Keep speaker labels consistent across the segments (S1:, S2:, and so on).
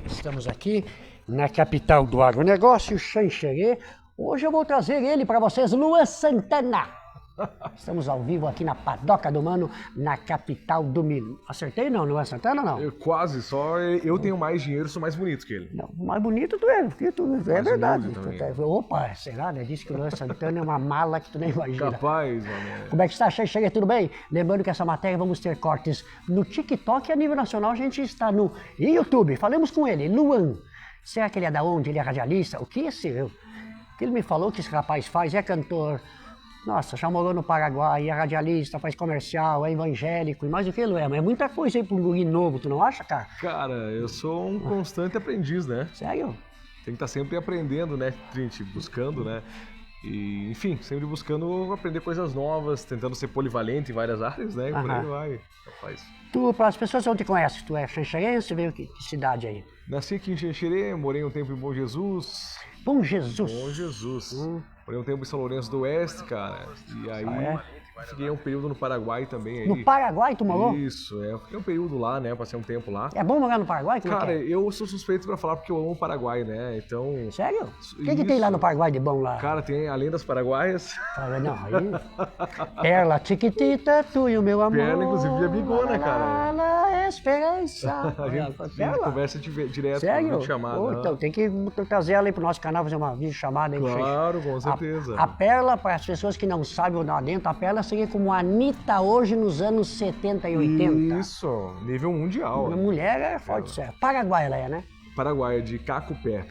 S1: Estamos aqui na capital do agronegócio, Xanxerê. Hoje eu vou trazer ele para vocês, Luan Santana. Estamos ao vivo aqui na Padoca do Mano, na capital do milho. Acertei não, Luan Santana ou não?
S2: Quase, só eu tenho mais dinheiro, sou mais bonito que ele.
S1: Não, mais bonito tu é, porque tu é verdade. Opa, será, né? Disse que o Luan Santana é uma mala que tu nem imagina.
S2: Capaz, mano.
S1: Como é que está, Xanxerê? Tudo bem? Lembrando que essa matéria vamos ter cortes no TikTok e a nível nacional a gente está no YouTube. Falamos com ele, Luan. Será que ele é da onde? Ele é radialista? O que é esse? O que ele me falou que esse rapaz faz? É cantor. Nossa, já morou no Paraguai, é radialista, faz comercial, é evangélico e mais o que, Luan? É muita coisa aí para um guri novo, tu não acha, cara?
S2: Cara, eu sou um constante aprendiz, né?
S1: Sério?
S2: Tem que estar sempre aprendendo, né, Trinity? Buscando, né? E, enfim, sempre buscando aprender coisas novas, tentando ser polivalente em várias áreas, né? E por aí vai, rapaz.
S1: Tu, para as pessoas que não te conhecem, tu é xanxerense, veio que cidade aí?
S2: Nasci aqui em Xanxerê, morei um tempo em Bom Jesus.
S1: Bom Jesus.
S2: Bom Jesus. Morei um tempo em São Lourenço do Oeste, cara. E aí fiquei um período no Paraguai também. Aí.
S1: No Paraguai tu morou?
S2: Isso, fiquei um período lá, né? Passei um tempo lá.
S1: É bom morar no Paraguai? Como
S2: cara,
S1: é?
S2: Eu sou suspeito pra falar porque eu amo o Paraguai, né? Então...
S1: Sério? O que tem lá no Paraguai de bom lá?
S2: Cara, tem além das paraguaias...
S1: Não, aí... Perla chiquitita, tu e o meu amor...
S2: Perla, inclusive, de bigona, cara.
S1: La esperança.
S2: A gente conversa direto.
S1: Sério?
S2: Chamada.
S1: Então, tem que trazer ela aí pro nosso canal, fazer uma videochamada aí.
S2: Claro, com certeza.
S1: A Perla, para as pessoas que não sabem lá dentro, a Perla seria como a Anitta hoje nos anos 70 e 80.
S2: Isso, nível mundial.
S1: A mulher é forte, sério. Paraguai ela é, né?
S2: Paraguai, de Cacupé.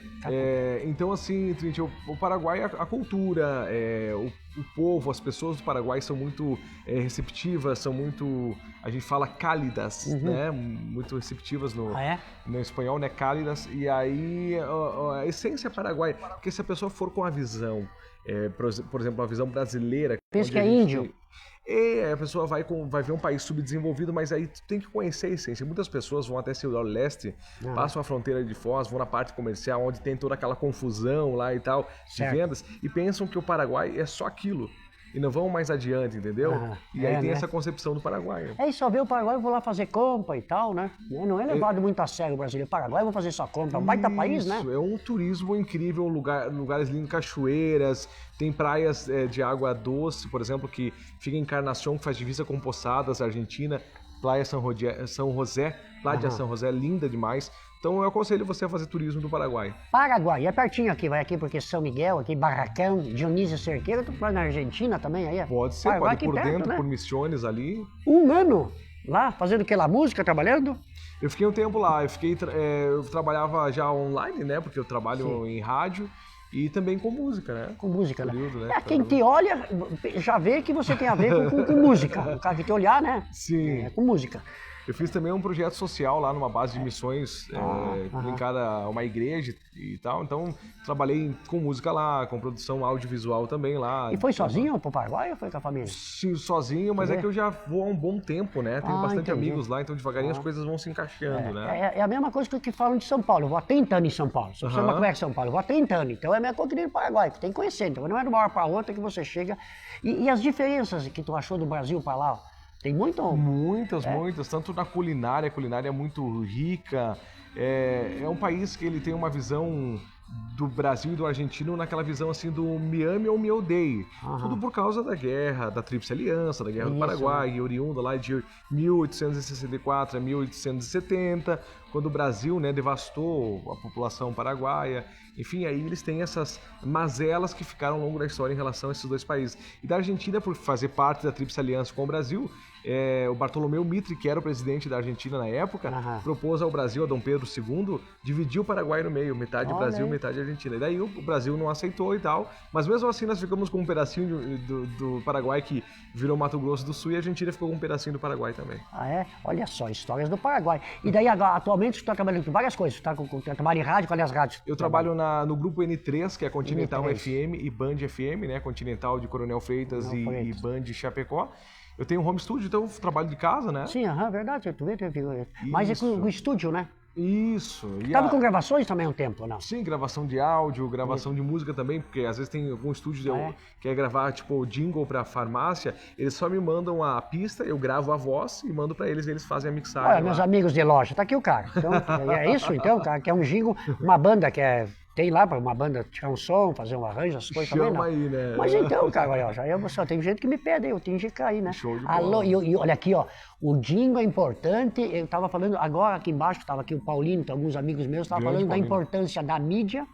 S2: Então, assim, Trinity, o Paraguai, a cultura, o povo, as pessoas do Paraguai são muito receptivas, são muito, a gente fala cálidas, né? Muito receptivas no espanhol, né? Cálidas. E aí, a essência paraguaia, porque se a pessoa for com a visão, por exemplo, a visão brasileira...
S1: Pensa que é índio.
S2: A pessoa vai ver um país subdesenvolvido, mas aí tu tem que conhecer a essência. Muitas pessoas vão até Ciudad del Leste, passam a fronteira de Foz, vão na parte comercial, onde tem toda aquela confusão lá e tal, de vendas, e pensam que o Paraguai é só aquilo. E não vão mais adiante, entendeu? E aí tem essa concepção do Paraguai.
S1: E só ver o Paraguai, eu vou lá fazer compra e tal, né? Não é levado muito a sério o brasileiro. O Paraguai, eu vou fazer só compra. É um baita país, né?
S2: Isso, é um turismo incrível, lugares lindos, cachoeiras, tem praias de água doce, por exemplo, que fica em Encarnación, que faz divisa com Posadas, Argentina, Praia São José, Praia São José, linda demais. Então eu aconselho você a fazer turismo do Paraguai.
S1: Paraguai, é pertinho aqui, vai aqui porque São Miguel, aqui Barracão, Dionísio Cerqueira, tu vai na Argentina também aí?
S2: Pode ser,
S1: Paraguai,
S2: pode ir por
S1: perto,
S2: dentro,
S1: né?
S2: por Missões ali.
S1: Um ano lá, fazendo o que lá? Música, trabalhando?
S2: Eu fiquei um tempo lá, eu trabalhava já online, né, porque eu trabalho em rádio. E também com música, né?
S1: Com música,
S2: período,
S1: né? Quem te olha já vê que você tem a ver com música. O cara que te olhar, né?
S2: Sim.
S1: Com música.
S2: Eu fiz também um projeto social lá numa base de missões linkada a uma igreja e tal. Então, trabalhei com música lá, com produção audiovisual também lá.
S1: E foi sozinho pro Paraguai ou foi com a família?
S2: Sim, sozinho, mas é que eu já vou há um bom tempo, né? Tenho bastante amigos lá, então devagarinho as coisas vão se encaixando, né?
S1: É a mesma coisa que falam de São Paulo. Eu vou há 30 anos em São Paulo. Se você não conhece São Paulo, eu vou há 30 anos. Então é a mesma coisa que nem no Paraguai, que tem que conhecer. Então não é de uma hora para outra que você chega. E as diferenças que tu achou do Brasil para lá? Tem muito?
S2: Muitas. Tanto na culinária, a culinária é muito rica. É um país que ele tem uma visão do Brasil e do argentino naquela visão assim do me ame ou me odeie. Tudo por causa da guerra, da Tríplice Aliança, da Guerra do Paraguai, oriunda lá de 1864 a 1870, quando o Brasil, né, devastou a população paraguaia. Enfim, aí eles têm essas mazelas que ficaram ao longo da história em relação a esses dois países. E da Argentina, por fazer parte da Tríplice Aliança com o Brasil, o Bartolomeu Mitre, que era o presidente da Argentina na época, propôs ao Brasil, a Dom Pedro II, dividir o Paraguai no meio, metade Brasil, metade Argentina. E daí o Brasil não aceitou e tal, mas mesmo assim nós ficamos com um pedacinho do Paraguai que virou Mato Grosso do Sul e a Argentina ficou com um pedacinho do Paraguai também.
S1: Olha só, histórias do Paraguai. E daí agora, atualmente você está trabalhando com várias coisas, você está trabalhando em rádio, qual é as rádios?
S2: Eu trabalho no grupo N3, que é Continental FM e Band FM, né? Continental de Coronel Freitas e Band Chapecó. Eu tenho um home studio, então eu trabalho de casa, né?
S1: Sim, verdade, tu vê. Mas é com o estúdio, né?
S2: Isso. E
S1: Tava com gravações também um tempo, não?
S2: Sim, gravação de áudio, gravação de música também, porque às vezes tem algum estúdio que quer gravar, tipo, jingle pra farmácia, eles só me mandam a pista, eu gravo a voz e mando pra eles e eles fazem a mixagem.
S1: Olha,
S2: lá.
S1: meus amigos de loja, tá aqui o cara. Então, é isso então, cara, que é um jingle, uma banda que é... Tem lá para uma banda tirar um som, fazer um arranjo, essas coisas também, não.
S2: Chama aí, né?
S1: Mas então, cara, olha, já só tem gente que me pede, eu tenho que indicar aí, né?
S2: Show de
S1: Alô,
S2: bola.
S1: e olha aqui, ó, o jingle é importante, eu tava falando, agora aqui embaixo, tava aqui o Paulinho, tem alguns amigos meus, tava
S2: Grande
S1: falando da
S2: Paulinho.
S1: importância da mídia,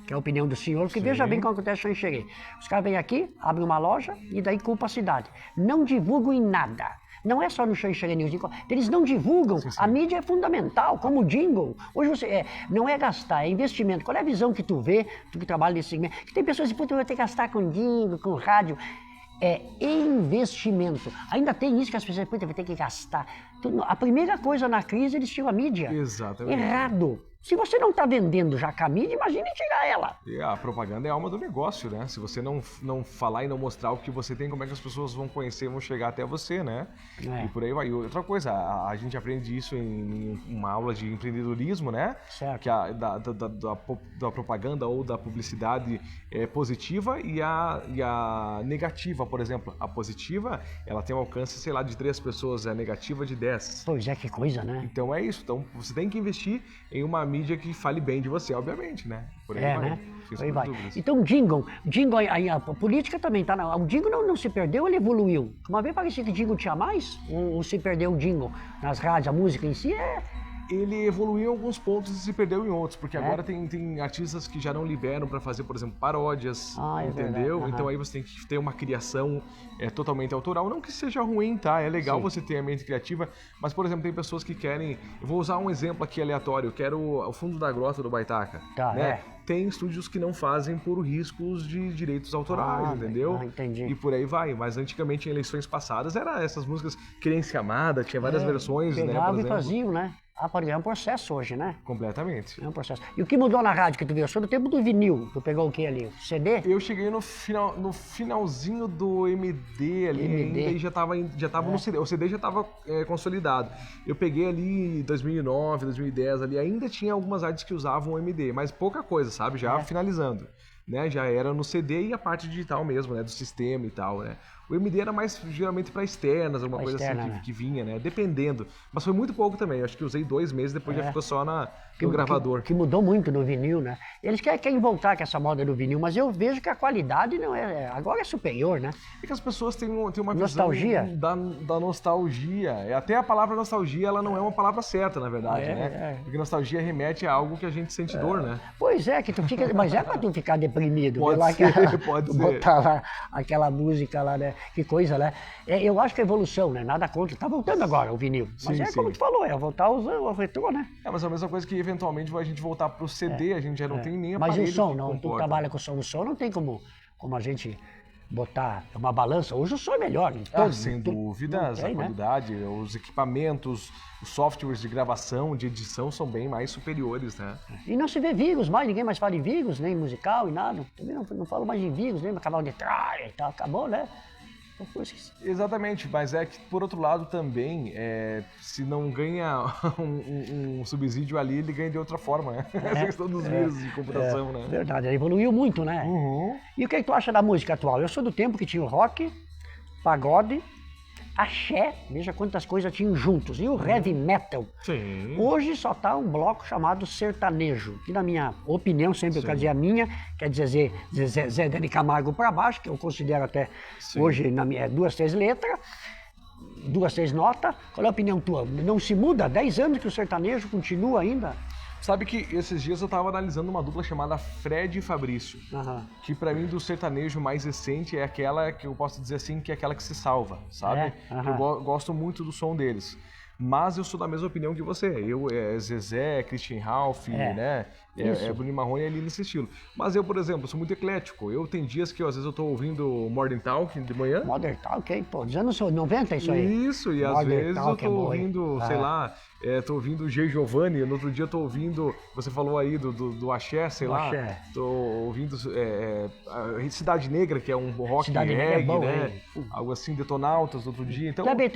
S1: que é a opinião do senhor, porque
S2: Sim.
S1: veja bem como acontece quando eu cheguei. Os caras vêm aqui, abrem uma loja e daí culpa a cidade. Não divulgam em nada. Não é só no Xanxerê News, eles não divulgam.
S2: Sim, sim.
S1: A mídia é fundamental, como o jingle. Hoje você não é gastar, é investimento. Qual é a visão que tu vê, tu que trabalha nesse segmento? Que tem pessoas que vão ter que gastar com jingle, com rádio. É investimento. Ainda tem isso que as pessoas vai ter que gastar. A primeira coisa na crise, eles tiram a mídia.
S2: Exatamente.
S1: Errado. Se você não está vendendo já com a mídia, imagine tirar ela.
S2: E a propaganda é a alma do negócio, né? Se você não falar e não mostrar o que você tem, como é que as pessoas vão conhecer, vão chegar até você, né?
S1: É.
S2: E por aí vai. E outra coisa, a gente aprende isso em uma aula de empreendedorismo, né?
S1: Certo.
S2: Que da propaganda ou da publicidade é positiva e a negativa, por exemplo. A positiva, ela tem um alcance, sei lá, de 3 pessoas, a negativa de 10.
S1: Pois é, que coisa, né?
S2: Então é isso. Então você tem que investir em uma mídia que fale bem de você, obviamente, né? Por aí
S1: É,
S2: vai.
S1: né?
S2: Sem
S1: Aí vai.
S2: dúvidas.
S1: Então, jingle aí a política também tá. O jingle não se perdeu, ele evoluiu. Uma vez parecia que jingle tinha mais, ou se perdeu o jingle nas rádios, a música em si
S2: Ele evoluiu em alguns pontos e se perdeu em outros, porque
S1: É?
S2: agora tem artistas que já não liberam para fazer, por exemplo, paródias,
S1: É
S2: entendeu?
S1: verdade, aham.
S2: Então aí você tem que ter uma criação totalmente autoral, não que seja ruim, tá? É legal
S1: Sim.
S2: você ter a mente criativa, mas, por exemplo, tem pessoas que querem... Eu vou usar um exemplo aqui aleatório, eu quero o fundo da grota do Baitaca,
S1: Tá,
S2: né? Tem estúdios que não fazem por riscos de direitos autorais,
S1: Ah,
S2: entendeu?
S1: entendi.
S2: E por aí vai. Mas antigamente, em eleições passadas, era essas músicas Querência Amada, tinha várias versões, né? Por
S1: Pegavam e
S2: exemplo.
S1: faziam, né? Pode ganhar um processo hoje, né?
S2: Completamente.
S1: É um processo. E o que mudou na rádio que tu viu? Eu sou do tempo do vinil. Tu pegou o que ali? O CD?
S2: Eu cheguei no finalzinho do MD ali,
S1: MD.
S2: ainda, e já tava no CD. O CD já estava consolidado. Eu peguei ali em 2009, 2010 ali, ainda tinha algumas rádios que usavam o MD, mas pouca coisa, sabe? Já finalizando. Né? Já era no CD e a parte digital mesmo, né? Do sistema e tal, né? O MD era mais geralmente para externas, alguma
S1: Pra
S2: coisa
S1: externa,
S2: assim
S1: né?
S2: que vinha, né? Dependendo. Mas foi muito pouco também. Eu acho que usei 2 meses, depois já ficou só no gravador.
S1: Que mudou muito no vinil, né? Eles querem voltar com essa moda do vinil, mas eu vejo que a qualidade não agora é superior, né?
S2: É que as pessoas têm uma
S1: Nostalgia?
S2: visão da nostalgia. Até a palavra nostalgia, ela não é uma palavra certa, na verdade, né? Porque nostalgia remete a algo que a gente sente dor, né?
S1: Pois é, que tu fica. Mas é pra tu ficar deprimido.
S2: Pode
S1: ver lá
S2: ser, pode ser.
S1: Botar lá aquela música lá, né? Que coisa, né? Eu acho que é evolução, né? Nada contra. Tá voltando agora o vinil. Mas
S2: Sim,
S1: como
S2: sim.
S1: tu falou, voltar o retrô, né?
S2: Mas é a mesma coisa que eventualmente a gente voltar pro CD, a gente já não tem nem
S1: Mas
S2: aparelho
S1: o som,
S2: que
S1: não? Tu
S2: comporta.
S1: trabalha com som. O som não tem como a gente botar uma balança. Hoje o som é melhor. Em todos,
S2: Sem dúvidas,
S1: não tem,
S2: a qualidade, os equipamentos, os softwares de gravação, de edição são bem mais superiores, né?
S1: E não se vê vírus mais, ninguém mais fala em vírus, nem musical e nada. Também não falo mais em vírus, nem canal de trás e tal. Acabou, né? Então, foi isso.
S2: Exatamente, mas é que por outro lado também, se não ganha um subsídio ali, ele ganha de outra forma, né? Essa questão dos vírus de computação, né?
S1: Verdade, ela evoluiu muito, né?
S2: Uhum.
S1: E o que tu acha da música atual? Eu sou do tempo que tinha o rock, pagode, axé, veja quantas coisas tinham juntos, e o heavy metal.
S2: Sim.
S1: Hoje só tá um bloco chamado sertanejo, que na minha opinião, sempre eu quero dizer a minha, quer dizer Zé de Camargo para baixo, que eu considero até hoje na minha, 2, 3 letras, 2, 3 notas. Qual é a opinião tua? Não se muda? Há 10 anos que o sertanejo continua ainda?
S2: Sabe que esses dias eu tava analisando uma dupla chamada Fred e Fabrício,
S1: Aham.
S2: que pra mim do sertanejo mais recente é aquela que eu posso dizer assim, que é aquela que se salva, sabe?
S1: Aham.
S2: Eu gosto muito do som deles. Mas eu sou da mesma opinião que você. Zezé, Christian Ralph, né? É Bruno Marrone ali nesse estilo. Mas eu, por exemplo, sou muito eclético. Eu tenho dias que às vezes eu tô ouvindo Modern Talking de manhã.
S1: Modern Talking, pô, dos anos 90 isso aí.
S2: Isso, e às
S1: Modern
S2: vezes eu
S1: Talking
S2: tô
S1: é bom,
S2: ouvindo, sei lá, tô ouvindo G. Giovanni, no outro dia eu tô ouvindo, você falou aí do Axé, sei lá.
S1: Axé.
S2: Tô ouvindo Cidade Negra, que é um rock
S1: Cidade Negra é
S2: reggae,
S1: bom,
S2: né?
S1: hein?
S2: Algo assim, Detonautas, no outro dia. Então,
S1: Kleber,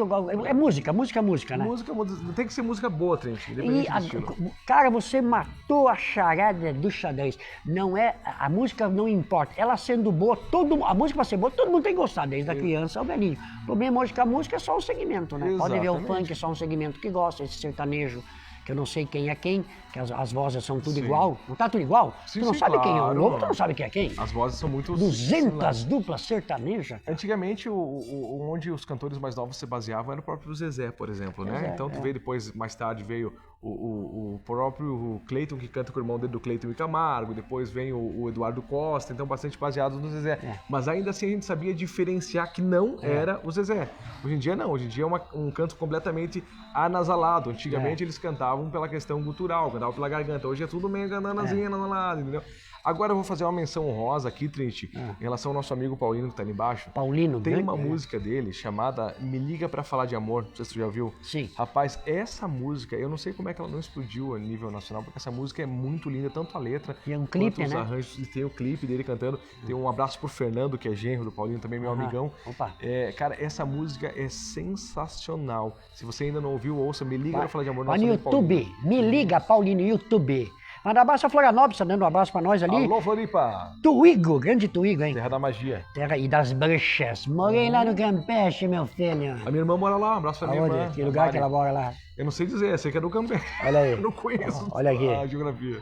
S1: é música, né?
S2: música, tem que ser música boa, Trent,
S1: E,
S2: independente do estilo.
S1: cara, você matou a charada do xadrez. Não é, a música não importa. Ela sendo boa, a música pra ser boa, todo mundo tem que gostar, desde a criança ao velhinho. O problema hoje é que a música é só um segmento, né? Pode ver o funk, é só um segmento que gosta, esse sertanejo, que eu não sei quem é quem, que as vozes são tudo igual. Não tá tudo igual?
S2: Sim,
S1: tu não
S2: sim,
S1: sabe quem é o
S2: claro,
S1: novo, tu não sabe quem é quem.
S2: As vozes são muito
S1: 200 duplas sertanejas.
S2: Antigamente, onde os cantores mais novos se baseavam era o próprio Zezé, por exemplo, né?
S1: Zezé,
S2: Então, tu veio depois, mais tarde, veio o próprio Cleiton, que canta com o irmão dele do Cleiton e Camargo, depois vem o Eduardo Costa, então bastante baseado no Zezé. Mas ainda assim a gente sabia diferenciar que não era o Zezé. Hoje em dia não, hoje em dia é um canto completamente anasalado. Antigamente eles cantavam pela questão gutural, cantavam pela garganta. Hoje é tudo meio gananazinha, anasalado, entendeu? Agora eu vou fazer uma menção honrosa aqui, Trint, em relação ao nosso amigo Paulino que tá ali embaixo.
S1: Paulino,
S2: tem uma música dele chamada Me Liga Pra Falar de Amor, não sei se tu já ouviu.
S1: Sim.
S2: Rapaz, essa música, eu não sei como é que ela não explodiu a nível nacional, porque essa música é muito linda, tanto a letra
S1: e é um clipe,
S2: os
S1: né?
S2: arranjos, e tem o clipe dele cantando. Tem um abraço pro Fernando, que é genro do Paulinho, também meu amigão.
S1: Opa.
S2: Cara, essa música é sensacional. Se você ainda não ouviu, ouça Me Liga Pra Falar de Amor.
S1: Vai no YouTube, Me Liga Paulino, YouTube. Manda um abraço a Florianópolis, tá dando um abraço pra nós ali.
S2: Alô, Floripa!
S1: Tuigo, grande Tuigo, hein?
S2: Terra da magia.
S1: Terra e das bruxas. Morei lá no Campeche, meu filho.
S2: A minha irmã mora lá, um abraço pra minha
S1: Aonde?
S2: irmã.
S1: Que lugar que ela mora lá?
S2: Eu não sei dizer, sei que é do Campeche.
S1: Olha aí.
S2: Eu não conheço
S1: Olha aqui.
S2: a geografia.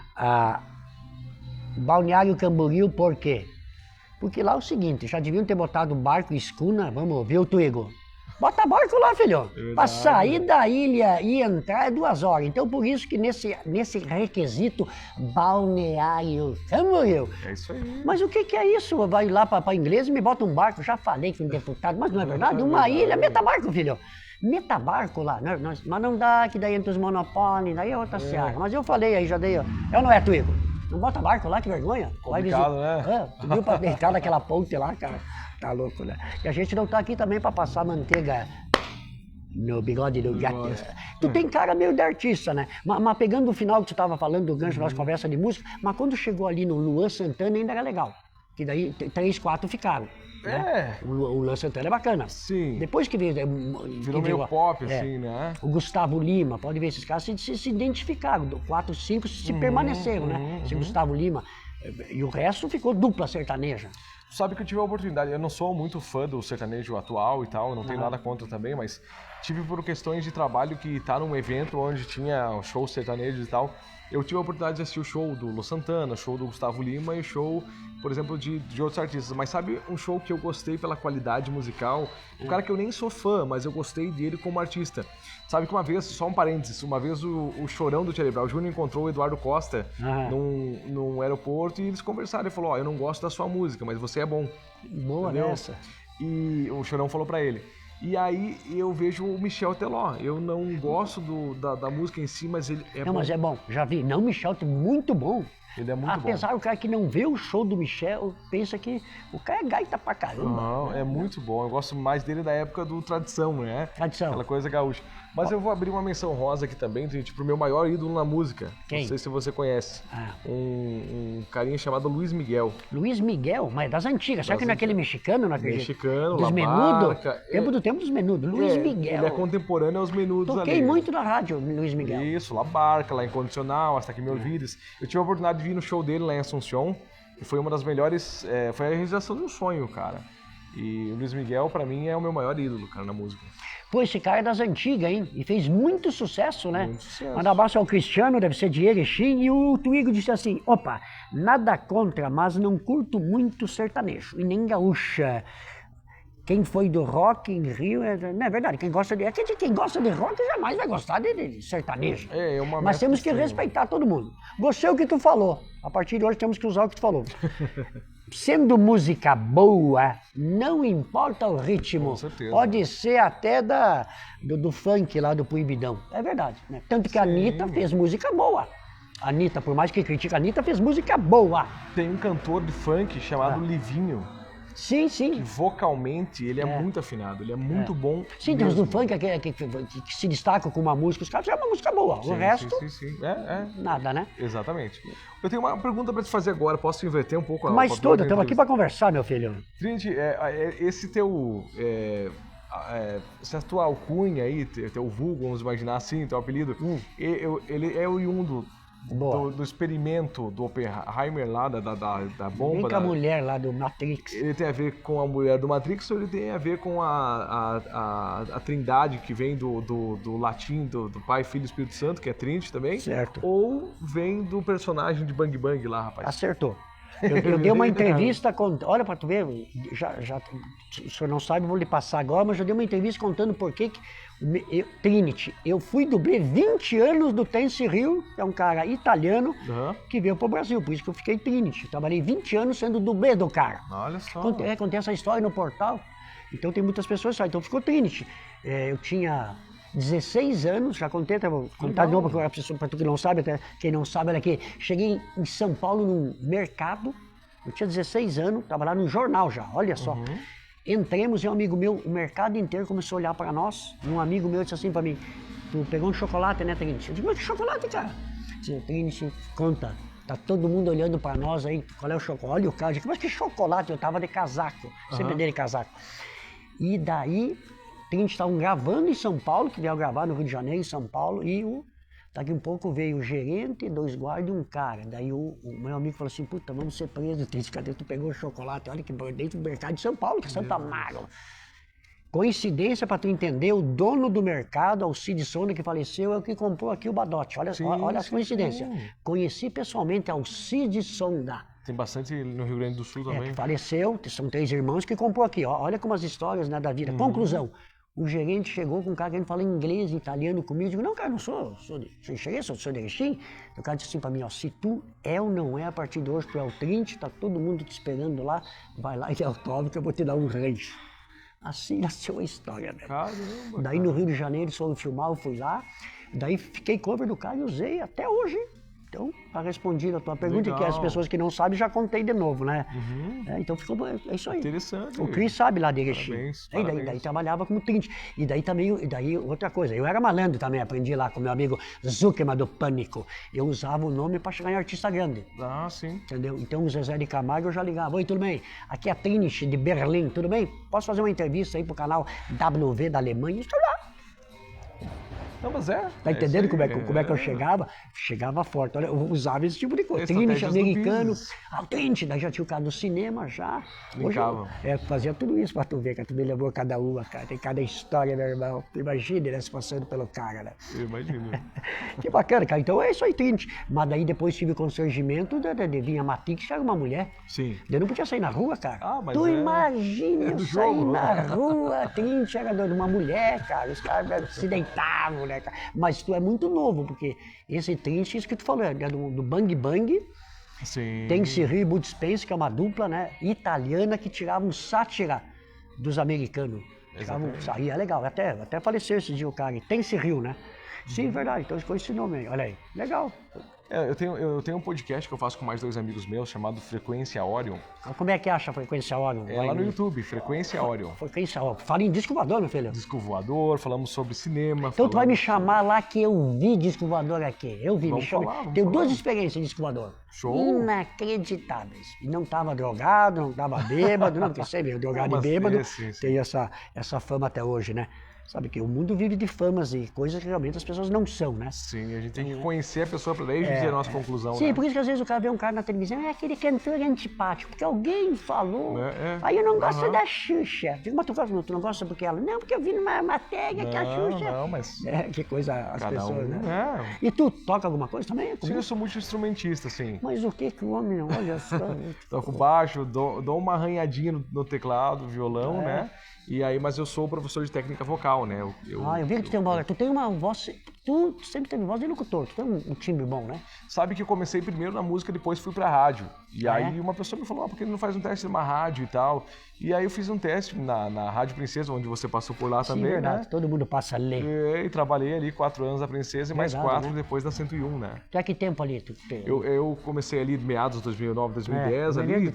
S1: Balneário Camboriú, por quê? Porque lá é o seguinte, já deviam ter botado barco e escuna, vamos ver o Tuigo. Bota barco lá, filho. Pra sair da ilha e entrar é 2 horas. Então, por isso que nesse requisito, Balneário Camboriú.
S2: É isso aí.
S1: Mas o que é isso? Vai lá pra inglês e me bota um barco. Já falei que um deputado, mas não é verdade? Uma ilha, meta barco, filho. Meta barco lá. Mas não dá, que daí entra os monopólios, daí é outra seara. Mas eu falei aí, já dei, ó. É ou não é, Tuigo? Não bota barco lá, que vergonha.
S2: Complicado, né?
S1: Tu viu pra deitar naquela ponte lá, cara? Tá louco, né? E a gente não tá aqui também pra passar manteiga no bigode do gato. Tu tem cara meio de artista, né? Mas pegando o final que tu tava falando do gancho da nossa conversa de música, mas quando chegou ali no Luan Santana ainda era legal. Que daí 3, 4 ficaram. Né? O Luan Santana é bacana.
S2: Sim.
S1: Depois que veio...
S2: Virou meio pop, assim, né?
S1: O Gustavo Lima, pode ver, esses caras se identificaram. 4, 5 se permaneceram, né? Esse Gustavo Lima. E o resto ficou dupla sertaneja.
S2: Tu sabe que eu tive a oportunidade, eu não sou muito fã do sertanejo atual e tal, eu não tenho nada contra também, mas tive por questões de trabalho que tá num evento onde tinha shows sertanejos e tal, eu tive a oportunidade de assistir o show do Lu Santana, o show do Gustavo Lima e o show, por exemplo, de outros artistas. Mas sabe um show que eu gostei pela qualidade musical? Um cara que eu nem sou fã, mas eu gostei dele como artista. Sabe que uma vez, só um parênteses, uma vez o Chorão do Charlie Brown Jr. encontrou o Eduardo Costa num aeroporto e eles conversaram. Ele falou, eu não gosto da sua música, mas você é bom.
S1: Boa nessa.
S2: E o Chorão falou pra ele. E aí eu vejo o Michel Teló. Eu não gosto da música em si, mas ele é bom.
S1: Não, mas é bom. Já vi. Não, Michel é muito bom.
S2: Ele é muito bom.
S1: Apesar do cara que não vê o show do Michel, pensa que o cara é gaita pra caramba.
S2: Não, é muito bom. Eu gosto mais dele da época do Tradição, né?
S1: Tradição.
S2: Aquela coisa gaúcha. Mas eu vou abrir uma menção rosa aqui também, gente, pro meu maior ídolo na música.
S1: Quem?
S2: Não sei se você conhece. Um carinha chamado Luiz Miguel.
S1: Luiz Miguel? Mas das antigas. Sabe que não é aquele mexicano, não acredito?
S2: Mexicano,
S1: dos Menudos? Tempo dos Menudos. Luiz Miguel.
S2: Ele é contemporâneo aos Menudos ali.
S1: Toquei muito na rádio, Luiz Miguel.
S2: Isso, La Barca, lá Incondicional, Hasta Que Me Olvides. Eu tive a oportunidade de vir no show dele lá em Assunção. E foi uma das melhores... foi a realização de um sonho, cara. E o Luiz Miguel, pra mim, é o meu maior ídolo, cara, na música.
S1: Pô, esse cara é das antigas, hein? E fez muito sucesso, né?
S2: Muito sucesso.
S1: Manda abraço ao Cristiano, deve ser de Erechim. E o Tuigo disse assim, opa, nada contra, mas não curto muito sertanejo. E nem gaúcha. Quem foi do rock em Rio, não é verdade, quem gosta de rock jamais vai gostar de sertanejo. Mas temos que respeitar todo mundo. Gostei do que tu falou. A partir de hoje temos que usar o que tu falou. Sendo música boa, não importa o ritmo.
S2: Com certeza.
S1: Pode ser até do funk lá do Proibidão. É verdade, né? Tanto que a Anitta fez música boa. Anitta, por mais que critique, a Anitta fez música boa.
S2: Tem um cantor de funk chamado Livinho,
S1: Sim,
S2: que
S1: sim.
S2: vocalmente ele é muito afinado, ele é muito bom.
S1: Sim, tem uns do
S2: mesmo.
S1: funk que se destacam com uma música, os caras já é uma música boa.
S2: Sim,
S1: O resto,
S2: sim. É,
S1: nada, né?
S2: exatamente. Eu tenho uma pergunta para te fazer agora, posso inverter um pouco?
S1: Mas
S2: a
S1: tudo, estamos aqui para conversar, meu filho.
S2: Trinity, esse teu... essa tua alcunha aí, teu vulgo, vamos imaginar assim, teu apelido, ele é oriundo
S1: Boa.
S2: do experimento do Oppenheimer lá, da
S1: Vem
S2: bomba.
S1: com a mulher lá do Matrix.
S2: Ele tem a ver com a mulher do Matrix ou ele tem a ver com a trindade que vem do latim, do Pai, Filho e Espírito Santo, que é Trinity também?
S1: Certo.
S2: Ou vem do personagem de Bang Bang lá, rapaz?
S1: Acertou. Eu dei uma entrevista, olha para tu ver, o senhor não sabe, eu vou lhe passar agora, mas eu dei uma entrevista contando por que Trinity, eu fui dublê 20 anos do Terence Hill, é um cara italiano que veio pro Brasil, por isso que eu fiquei Trinity. Eu trabalhei 20 anos sendo dublê do cara.
S2: Olha só.
S1: Contei essa história no portal, então tem muitas pessoas que sabem, então ficou Trinity. Eu tinha 16 anos, já contei, vou contar de novo para tu que não sabe, até quem não sabe, olha aqui, cheguei em São Paulo num mercado, eu tinha 16 anos, trabalhava num jornal já, olha só. Entremos e um amigo meu, o mercado inteiro começou a olhar para nós, e um amigo meu disse assim para mim, tu pegou um chocolate, né, Trinity? Eu disse, mas que chocolate, cara? Disse, Trinity, conta, tá todo mundo olhando para nós aí, qual é o chocolate? Olha o cara, eu disse, mas que chocolate? Eu tava de casaco, sempre dei de casaco. E daí, Trinity estavam gravando em São Paulo, que vieram gravar no Rio de Janeiro, em São Paulo, e daqui um pouco veio o gerente, 2 guardas e um cara. Daí o meu amigo falou assim, puta, vamos ser presos, Trinity, cadê tu pegou o chocolate? Olha que dentro do mercado de São Paulo, que é Santa Amaro. Coincidência para tu entender, o dono do mercado, Alcide Sonda, que faleceu, é o que comprou aqui o Badote. Olha as coincidências. Conheci pessoalmente Alcide Sonda.
S2: Tem bastante no Rio Grande do Sul também.
S1: Que faleceu, são 3 irmãos que comprou aqui. Olha como as histórias, né, da vida. Conclusão. O gerente chegou com um cara que fala inglês, italiano comigo. Eu digo, não, cara, não sou de Erechim. O cara disse assim pra mim, ó, se tu é ou não é, a partir de hoje tu é o Trinity, tá todo mundo te esperando lá, vai lá e é autógrafo que eu vou te dar um rancho. Assim nasceu a história, né?
S2: Caramba,
S1: daí no Rio de Janeiro, eles foram filmar, eu fui lá, daí fiquei cover do cara e usei até hoje. Então, para responder a tua pergunta, que as pessoas que não sabem, já contei de novo, né? Então ficou, é isso aí.
S2: Interessante.
S1: O Cris sabe lá de Erechim.
S2: Parabéns.
S1: Daí trabalhava como Trinity. E daí outra coisa, eu era malandro também, aprendi lá com meu amigo Zuckerman do Pânico. Eu usava o nome para chegar em artista grande.
S2: Ah, sim.
S1: Entendeu? Então o Zezé de Camargo eu já ligava. Oi, tudo bem? Aqui é a Trinity de Berlim, tudo bem? Posso fazer uma entrevista aí pro canal WV da Alemanha? Isso lá.
S2: Não, mas
S1: Tá entendendo como é que eu chegava? Chegava forte. Olha, eu usava esse tipo de coisa. Trinity
S2: Estratégias do
S1: americano.
S2: business.
S1: O Trinity, daí já tinha o cara do cinema já. Hoje eu fazia tudo isso pra tu ver, que tu me levou cada uma, cara. Tem cada história, meu irmão. Tu imagina, né, se passando pelo cara, né?
S2: Eu imagino.
S1: Que bacana, cara. Então é isso aí, Trinity. Mas daí depois tive o constrangimento de vir a Matrix, que era uma mulher.
S2: Sim.
S1: Eu não podia sair na rua, cara.
S2: Mas
S1: tu imagina eu sair
S2: jogo.
S1: na rua, Trinity era de uma mulher, cara. Os caras se deitavam, né, cara? Mas tu é muito novo, porque esse Trinity, isso que tu falou, é do Bang Bang.
S2: Sim.
S1: Tem Hill e Bud Spencer, que é uma dupla, né, italiana que tiravam sátira dos americanos. E é legal, até faleceu esse dia o cara. Tem Hill, né? Sim, verdade, então ficou esse nome aí. Olha aí, legal.
S2: Eu tenho um podcast que eu faço com mais 2 amigos meus, chamado Frequência Orion.
S1: Como é que acha a Frequência Orion?
S2: É lá no YouTube, Frequência Orion.
S1: Frequência Orion. Fala em disco voador, meu filho.
S2: Disco voador, falamos sobre cinema.
S1: Então tu vai me chamar lá que eu vi disco voador aqui. Eu vi,
S2: Vamos
S1: me chama.
S2: falar.
S1: Tenho 2 experiências de disco voador.
S2: Show.
S1: Inacreditáveis. E não tava drogado, não tava bêbado, não, porque sempre drogado e bêbado tem essa fama até hoje, né? Sabe que o mundo vive de famas e coisas que realmente as pessoas não são, né?
S2: Sim, a gente tem que conhecer a pessoa para daí dizer a nossa conclusão.
S1: Sim,
S2: né?
S1: por isso que às vezes o cara vê um cara na televisão, é aquele cantor antipático, porque alguém falou. Aí eu não gosto da Xuxa. Digo, mas tu não gosta porque ela? Não, porque eu vi numa matéria que a Xuxa.
S2: Não, mas.
S1: Que coisa as pessoas, né?
S2: É.
S1: E tu toca alguma coisa também?
S2: Sim, eu sou muito instrumentista, sim.
S1: Mas o que o homem não olha só?
S2: Toco baixo, dou uma arranhadinha no teclado, violão, né? E aí, mas eu sou professor de técnica vocal, né?
S1: Eu vi que tu tem uma voz, tu sempre teve voz de locutor, tu tem um timbre bom, né?
S2: Sabe que eu comecei primeiro na música, depois fui pra rádio. E aí uma pessoa me falou, por que ele não faz um teste numa rádio e tal? E aí eu fiz um teste na Rádio Princesa, onde você passou por lá também,
S1: verdade.
S2: né?
S1: Todo mundo passa ali.
S2: E trabalhei ali 4 anos na Princesa e mais 4 depois da 101, né?
S1: Até que tempo ali?
S2: Eu comecei ali meados de 2009, 2010 ali.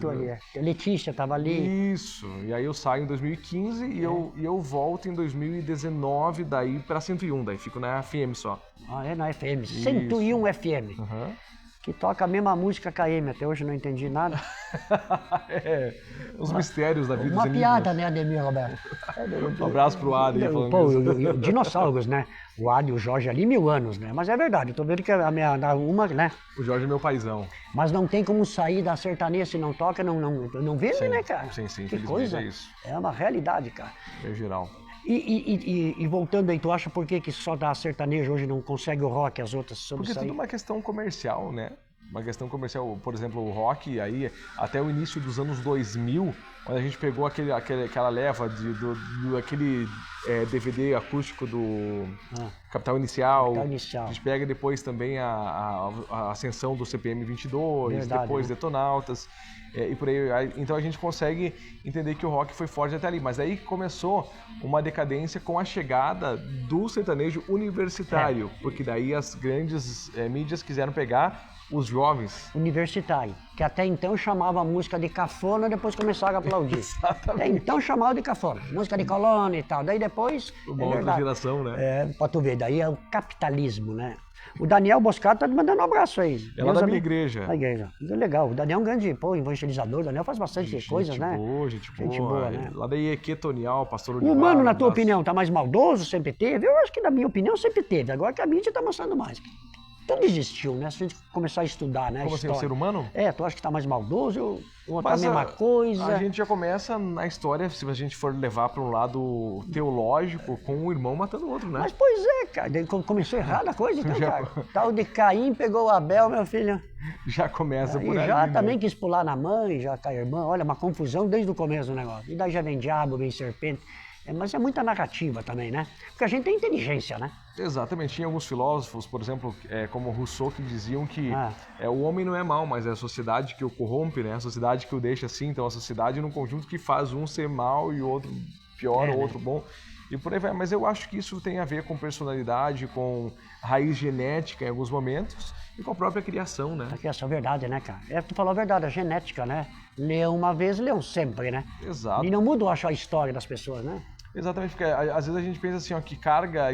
S1: Letícia estava ali.
S2: Isso. E aí eu saio em 2015 e eu volto em 2019 daí pra 101, daí fico na FM só.
S1: Ah, é na FM. 101 FM.
S2: Uhum.
S1: Que toca a mesma música que a AM, até hoje não entendi nada.
S2: Os mistérios da vida.
S1: Uma piada, né, Ademir Roberto?
S2: Um abraço pro Adi falando
S1: isso. Dinossauros, né? O Adi e o Jorge ali, 1000 anos, né? Mas é verdade, eu tô vendo que né?
S2: O Jorge é meu paizão.
S1: Mas não tem como sair da sertaneja se não toca, não vê, né, cara?
S2: Sim,
S1: que coisa.
S2: é isso.
S1: É uma realidade, cara.
S2: É geral.
S1: E voltando aí, tu acha por que só da sertaneja hoje não consegue o rock, as outras sobressair?
S2: Porque é tudo uma questão comercial, né? Uma questão comercial, por exemplo, o rock, aí até o início dos anos 2000, quando a gente pegou aquela leva daquele DVD acústico do Capital Inicial, a gente pega depois também a ascensão do CPM 22, verdade, depois Detonautas, e por aí. Então a gente consegue entender que o rock foi forte até ali, mas aí começou uma decadência com a chegada do sertanejo universitário, porque daí as grandes mídias quiseram pegar os jovens.
S1: Universitário, que até então chamava a música de cafona, depois começaram a aplaudir. Até então chamava de cafona, música de colônia e tal. Daí depois.
S2: Uma outra geração, né?
S1: Pra tu ver, daí é o capitalismo, né? O Daniel Boscato tá te mandando um abraço aí.
S2: Ela da minha igreja.
S1: Da igreja. Legal. O Daniel é um grande evangelizador. O Daniel faz bastante coisas, né?
S2: Gente boa, né? Lá da Equetonial, pastor Olivar.
S1: O humano, na tua opinião, tá mais maldoso? Sempre teve? Eu acho que, na minha opinião, sempre teve. Agora que a mídia tá mostrando mais. Tudo existiu, né? Se a gente começar a estudar, né?
S2: Como assim, o ser humano?
S1: Tu acha que tá mais maldoso ou tá a mesma coisa?
S2: A gente já começa na história, se a gente for levar para um lado teológico, com um irmão matando o outro, né?
S1: Mas pois é, cara. Começou errada a coisa, então, cara. Tal de Caim pegou o Abel, meu filho.
S2: Já começa por aí.
S1: E já também quis pular na mãe, já com a irmã. Olha, uma confusão desde o começo do negócio. E daí já vem diabo, vem serpente. Mas é muita narrativa também, né? Porque a gente tem inteligência, né?
S2: Exatamente. Tinha alguns filósofos, por exemplo, como Rousseau, que diziam que o homem não é mau, mas é a sociedade que o corrompe, né? A sociedade que o deixa assim. Então, a sociedade é um conjunto que faz um ser mau e o outro pior, o outro bom. E por aí vai. Mas eu acho que isso tem a ver com personalidade, com raiz genética em alguns momentos e com a própria criação, né?
S1: A criação, verdade, né, cara? Tu falou a verdade, a genética, né? Leão uma vez, leão sempre, né?
S2: Exato.
S1: E não muda, eu acho, a história das pessoas, né?
S2: Exatamente, porque às vezes a gente pensa assim, ó, que carga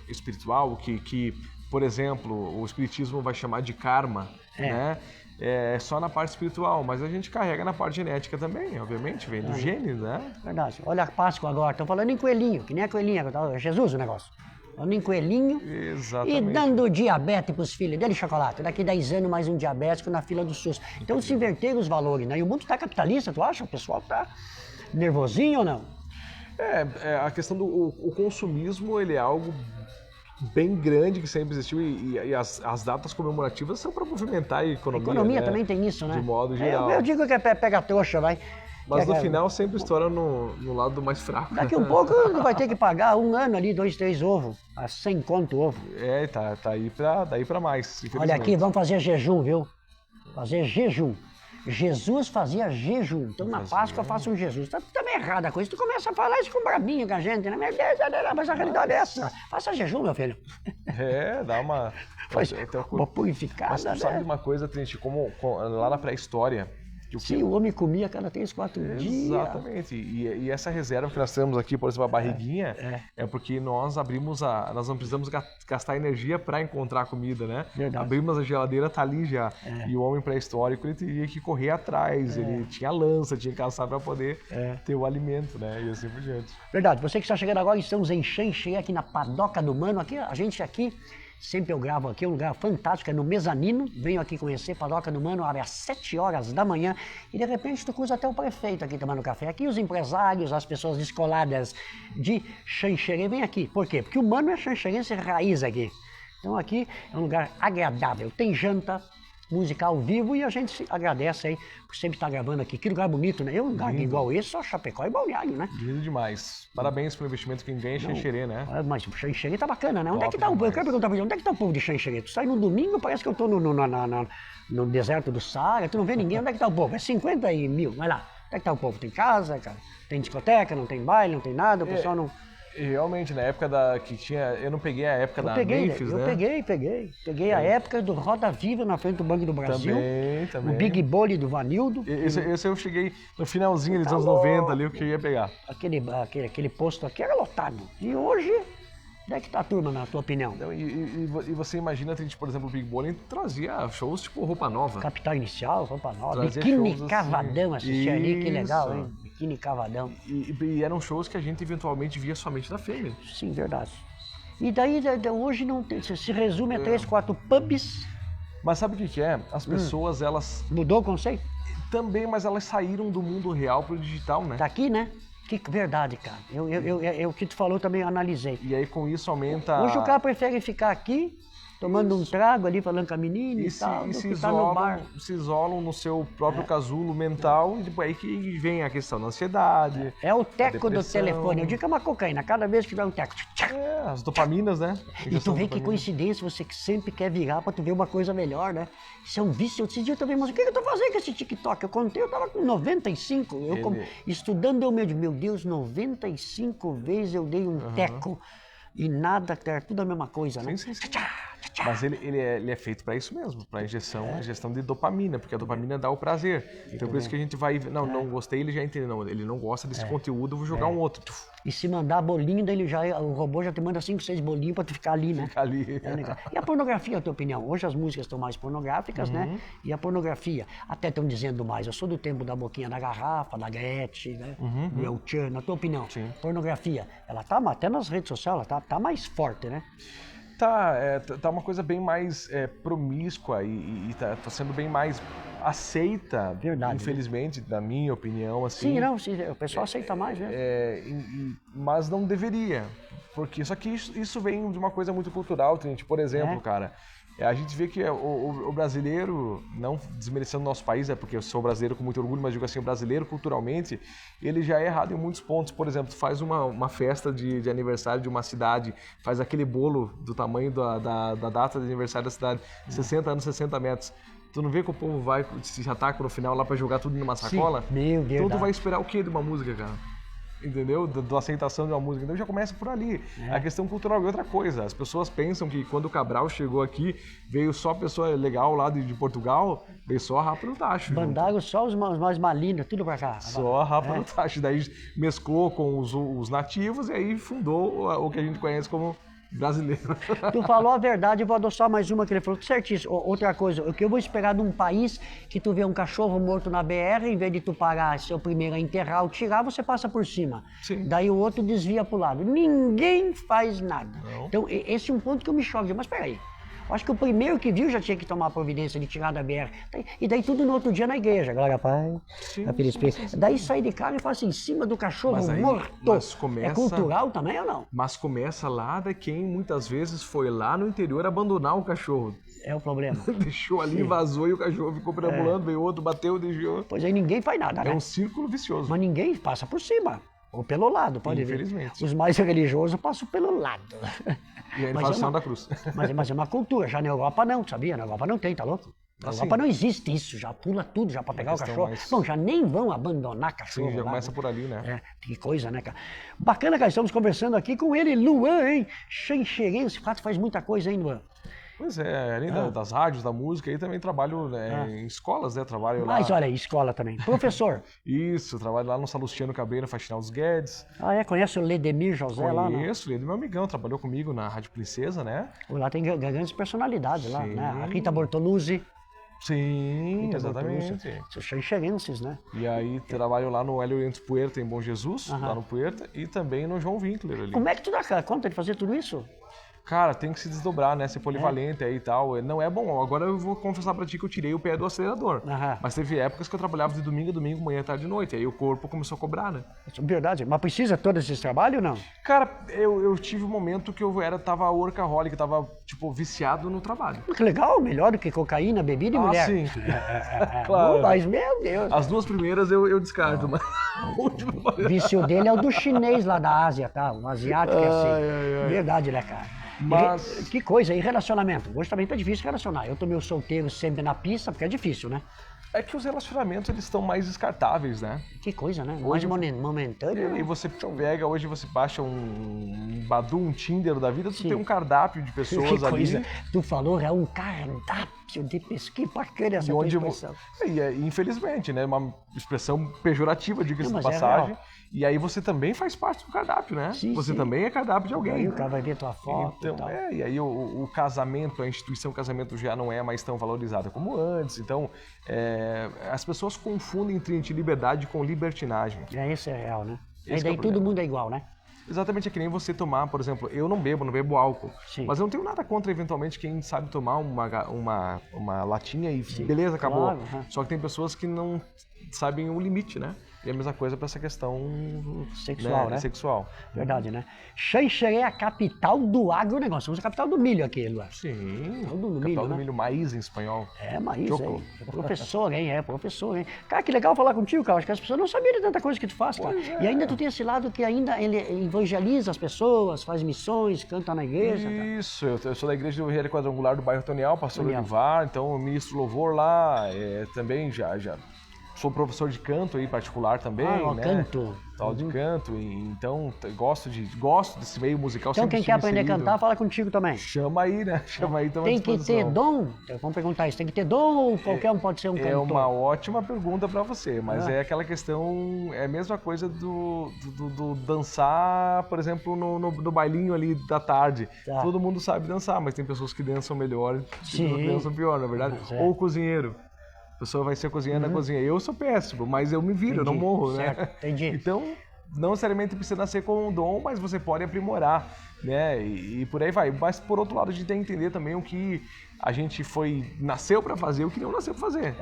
S2: espiritual, que, por exemplo, o espiritismo vai chamar de karma, né? É só na parte espiritual, mas a gente carrega na parte genética também, obviamente, vem dos genes, né?
S1: Verdade. Olha a Páscoa agora, estão falando em coelhinho, que nem a coelhinha, é Jesus o negócio. Falando em coelhinho.
S2: Exatamente.
S1: E dando diabetes para os filhos dele, chocolate. Daqui 10 anos mais um diabético na fila do SUS. Então se inverteram os valores, né? E o mundo está capitalista, tu acha? O pessoal está nervosinho ou não?
S2: A questão do consumismo, ele é algo bem grande que sempre existiu e as datas comemorativas são para movimentar a economia.
S1: A economia, né? Também tem isso, né?
S2: De modo geral.
S1: Eu digo que é pega trouxa, vai.
S2: Mas no final sempre estoura no lado mais fraco.
S1: Daqui um pouco vai ter que pagar um ano ali, 2, 3 ovos, a 100 conto ovo.
S2: Tá aí daí para mais.
S1: Olha aqui, vamos fazer jejum, viu? Fazer jejum. Jesus fazia jejum. Então na Páscoa eu faço um Jesus. Tá também errada a coisa. Tu começa a falar isso com brabinho com a gente, né? Meu Deus, mas a realidade é essa. Faça jejum, meu filho.
S2: Dá uma...
S1: uma purificada.
S2: Mas tu sabe de uma coisa, Triste, como lá na pré-história...
S1: Sim, o homem comia cada 3, 4 dias.
S2: Exatamente. E essa reserva que nós temos aqui, por exemplo, a barriguinha, é porque nós nós não precisamos gastar energia para encontrar comida, né?
S1: Verdade.
S2: Abrimos a geladeira, tá ali já. E o homem pré-histórico, ele teria que correr atrás, ele tinha lança, tinha que caçar para poder ter o alimento, né? E assim por diante.
S1: Verdade. Você que está chegando agora, estamos em Xanxerê, aqui na Padoca do Mano. Aqui, a gente aqui... Sempre eu gravo aqui, é um lugar fantástico, é no Mezanino. Venho aqui conhecer Padoca do Mano, abre às 7 horas da manhã. E de repente tu cruza até o prefeito aqui tomando café. Aqui os empresários, as pessoas descoladas de Xanxerê vêm aqui. Por quê? Porque o Mano é xanxerense raiz aqui. Então aqui é um lugar agradável. Tem janta, música ao vivo e a gente agradece aí por sempre estar gravando aqui. Que lugar bonito, né? Um lugar igual esse, só Chapecó e Balneário, né?
S2: Lindo demais. Parabéns pelo investimento que ninguém é Xanxerê, né?
S1: Mas o Xanxerê tá bacana, né? Onde é que tá o... Eu
S2: demais.
S1: quero perguntar pra você, onde é que tá o povo de Xanxerê? Tu sai no domingo, parece que eu tô no deserto do Saara, tu não vê ninguém, onde é que tá o povo? É 50 mil, vai lá. Onde é que tá o povo? Tem casa, cara? Tem discoteca, não tem baile, não tem nada, o pessoal não...
S2: E realmente, na época que tinha... Eu não peguei a época da Memphis,
S1: eu
S2: né?
S1: Peguei a época do Roda Viva na frente do Banco do Brasil.
S2: Também.
S1: O Big Bole do Vanildo.
S2: Esse eu cheguei no finalzinho dos
S1: Tá
S2: anos
S1: louco.
S2: 90 ali, o que eu ia pegar.
S1: Aquele posto aqui era lotado. E hoje, onde é que tá a turma, na tua opinião?
S2: Não, e você imagina, por exemplo, o Big Bowling trazia shows tipo Roupa Nova.
S1: Capital Inicial, Roupa Nova,
S2: Trazia
S1: Biquíni
S2: shows assim.
S1: Cavadão, assisti ali, que legal,
S2: Isso.
S1: hein? Biquíni Cavadão.
S2: E eram shows que a gente eventualmente via somente da Fêmea.
S1: Sim, verdade. E daí, hoje não tem, se resume a 3, 4 pubs.
S2: Mas sabe o que é? As pessoas, elas
S1: Mudou o conceito?
S2: também, mas elas saíram do mundo real pro digital, né?
S1: Tá aqui, né? Que verdade, cara. O que tu falou também eu analisei.
S2: E aí com isso aumenta...
S1: Hoje o cara prefere ficar aqui, tomando um trago ali, falando com a menina e tal, do que tá no bar.
S2: se isolam no seu próprio casulo mental, e depois aí que vem a questão da ansiedade.
S1: É o teco do
S2: depressão.
S1: telefone. Eu digo que é uma cocaína. Cada vez que dá um teco.
S2: As dopaminas, né?
S1: E tu vê que coincidência, você que sempre quer virar pra tu ver uma coisa melhor, né? Isso é um vício. Esse dia eu também, mas o que eu tô fazendo com esse TikTok? Eu contei, eu tava com 95. Estudando, meu Deus, 95 vezes eu dei um teco. E nada, tudo a mesma coisa, né?
S2: Sim. Mas ele é feito para isso mesmo, para ingestão de dopamina, porque a dopamina dá o prazer. Então por isso que a gente vai... Não gostei, ele já entendeu. Não, ele não gosta desse conteúdo, eu vou jogar um outro.
S1: E se mandar bolinho, daí o robô já te manda 5, 6 bolinhos pra tu ficar ali, né?
S2: Fica ali.
S1: E a pornografia, a tua opinião? Hoje as músicas estão mais pornográficas, né? E a pornografia, até estão dizendo mais. Eu sou do tempo da boquinha da garrafa, da Gretchen, né? Do El Chan. Na tua opinião, pornografia, ela tá, até nas redes sociais, ela tá mais forte, né?
S2: Tá uma coisa bem mais promíscua e tá sendo bem mais aceita,
S1: Verdade,
S2: infelizmente, na minha opinião, assim.
S1: Sim, não, o pessoal aceita mais, né?
S2: Mas não deveria, porque só que isso vem de uma coisa muito cultural, gente. Por exemplo, cara, a gente vê que o brasileiro, não desmerecendo o nosso país, porque eu sou brasileiro com muito orgulho, mas digo assim, o brasileiro culturalmente, ele já é errado em muitos pontos. Por exemplo, tu faz uma festa de aniversário de uma cidade, faz aquele bolo do tamanho da data de aniversário da cidade, 60 anos, 60 metros. Tu não vê que o povo vai, se ataca no final lá pra jogar tudo numa sacola?
S1: Sim, meu Deus.
S2: Então tu vai esperar o quê de uma música, cara? Entendeu? Da aceitação de uma música. Então já começa por ali. A questão cultural. E outra coisa, as pessoas pensam que quando o Cabral chegou aqui, veio só pessoa legal lá de Portugal, veio só a rapa no tacho.
S1: Mandaram só os mais malignos, tudo pra cá.
S2: Só a rapa no tacho. Daí mesclou com os nativos e aí fundou o que a gente conhece como brasileiro.
S1: Tu falou a verdade, eu vou adoçar mais uma que ele falou, certíssimo. Outra coisa, o que eu vou esperar de um país que tu vê um cachorro morto na BR, em vez de tu parar, ser o primeiro a enterrar ou tirar, você passa por cima.
S2: Sim.
S1: Daí o outro desvia pro lado. Ninguém faz nada.
S2: Não.
S1: Então, esse é um ponto que eu me choco. Mas peraí, eu acho que o primeiro que viu já tinha que tomar a providência de tirar da BR. E daí tudo no outro dia na igreja. Glória, Pai.
S2: Sim.
S1: Daí sai de cara e faz em cima do cachorro morto.
S2: Mas começa...
S1: É cultural também ou não?
S2: Mas começa lá de quem muitas vezes foi lá no interior abandonar o cachorro.
S1: É o problema.
S2: Deixou ali, vazou e o cachorro ficou perambulando, veio outro, bateu, deixou.
S1: Pois aí ninguém faz nada, né?
S2: É um círculo vicioso.
S1: Mas ninguém passa por cima. Ou pelo lado, pode ver.
S2: Infelizmente.
S1: Os mais religiosos passam pelo lado.
S2: E aí ele faz o sinal da cruz.
S1: Mas é uma cultura. Já na Europa não, sabia? Na Europa não tem, tá louco? Na Europa não existe isso. Já pula tudo já pra pegar o cachorro. Bom, já nem vão abandonar cachorro.
S2: Sim, já
S1: lá,
S2: começa
S1: né?
S2: por ali, né?
S1: Que coisa, né, cara? Bacana, cara. Estamos conversando aqui com ele, Luan, hein? Xanxerê. Esse fato faz muita coisa, hein, Luan?
S2: Pois é, além das rádios, da música, aí também trabalho em escolas, né? Trabalho lá.
S1: Mas olha aí, escola também. Professor.
S2: Isso, trabalho lá no Salustiano Cabreira, Faxinal dos Guedes.
S1: Conhece o Ledemir José lá?
S2: Conheço, ele é meu amigão, trabalhou comigo na Rádio Princesa, né?
S1: Lá tem grandes personalidades lá, né? A Rita Bortoluzzi.
S2: Sim, exatamente.
S1: São xanxerenses, né?
S2: E aí trabalho lá no Hélio Orientes Puerta, em Bom Jesus, lá no Puerta, e também no João Winkler ali.
S1: Como é que tu dá conta de fazer tudo isso?
S2: Cara, tem que se desdobrar, né? Ser polivalente aí e tal. Não é bom. Agora eu vou confessar pra ti que eu tirei o pé do acelerador.
S1: Aham.
S2: Mas teve épocas que eu trabalhava de domingo a domingo, manhã, tarde e noite. Aí o corpo começou a cobrar, né?
S1: Verdade. Mas precisa todo esse trabalho ou não?
S2: Cara, eu tive um momento que tava workaholic, tava, tipo, viciado no trabalho.
S1: Que legal, melhor do que cocaína, bebida e mulher.
S2: Sim.
S1: Claro. Mas, meu Deus.
S2: As duas primeiras eu descarto, mas a última...
S1: O vício dele é o do chinês lá da Ásia, tá? Um asiático é assim. Verdade, né, cara?
S2: Mas...
S1: Que coisa, e relacionamento? Hoje também tá difícil relacionar. Eu tô meio solteiro sempre na pista, porque é difícil, né?
S2: É que os relacionamentos, eles estão mais descartáveis, né?
S1: Que coisa, né?
S2: Hoje,
S1: Mais momentâneo.
S2: E você pega, hoje você baixa um Badoo, um Tinder da vida, tu
S1: Sim.
S2: tem um cardápio de pessoas
S1: Que
S2: ali.
S1: coisa. Tu falou, é um cardápio de pessoa. Que bacana essa
S2: E
S1: tua
S2: onde,
S1: expressão.
S2: infelizmente, né? Uma expressão pejorativa, diga-se
S1: Não,
S2: de
S1: mas é
S2: passagem.
S1: real.
S2: E aí você também faz parte do cardápio, né?
S1: Sim,
S2: você
S1: sim.
S2: também é cardápio de
S1: Aí
S2: alguém.
S1: o cara vai ver tua foto e
S2: Então,
S1: tal.
S2: e aí o casamento, a instituição casamento já não é mais tão valorizada como antes. Então, as pessoas confundem entre liberdade com libertinagem.
S1: Esse é real, né?
S2: Esse
S1: E daí
S2: é o
S1: todo
S2: problema.
S1: mundo é igual, né?
S2: Exatamente, é que nem você tomar, por exemplo, eu não bebo álcool,
S1: Sim.
S2: mas eu não tenho nada contra, eventualmente, quem sabe tomar uma latinha e beleza, acabou.
S1: claro, aham.
S2: Só que tem pessoas que não sabem o limite, né? E a mesma coisa para essa questão
S1: Sexual, né?
S2: Sexual.
S1: Verdade, né? Xanxerê é a capital do agronegócio. Somos a capital do milho aqui, Luan.
S2: Sim,
S1: Todo no
S2: capital
S1: milho,
S2: do
S1: né?
S2: milho, maíz em espanhol.
S1: É, Maís,
S2: Choco.
S1: hein? É professor, hein? É professor, hein? Cara, que legal falar contigo, cara. Acho que as pessoas não sabiam de tanta coisa que tu faz, cara.
S2: Pois é.
S1: E ainda tu tem esse lado que ainda ele evangeliza as pessoas, faz missões, canta na igreja, cara.
S2: Isso, eu sou da igreja do Rei Quadrangular do bairro Tonial, pastor
S1: Tonial.
S2: Olivar, então eu ministro louvor lá, também já sou professor de canto aí particular também, né?
S1: Canto.
S2: Tal de canto, então gosto desse meio musical.
S1: Então
S2: sempre
S1: quem quer
S2: estive
S1: aprender a
S2: inserido.
S1: cantar, fala contigo também.
S2: Chama aí, né? Chama aí, estamos à
S1: Tem que ter
S2: disposição.
S1: dom? Vamos perguntar isso. Tem que ter dom ou qualquer um pode ser um cantor?
S2: É uma ótima pergunta para você, mas
S1: Ah.
S2: é aquela questão, é a mesma coisa do dançar, por exemplo, no bailinho ali da tarde.
S1: Tá.
S2: Todo mundo sabe dançar, mas tem pessoas que dançam melhor e pessoas
S1: Sim.
S2: que dançam pior, na verdade.
S1: Mas é.
S2: Ou o cozinheiro. A pessoa vai ser cozinhando na cozinha. Eu sou péssimo, mas eu me viro, eu não
S1: Entendi.
S2: morro, né?
S1: Certo, entendi.
S2: Então, não necessariamente precisa nascer com um dom, mas você pode aprimorar, né? E por aí vai. Mas, por outro lado, a gente tem que entender também o que a gente nasceu para fazer e o que não nasceu para fazer.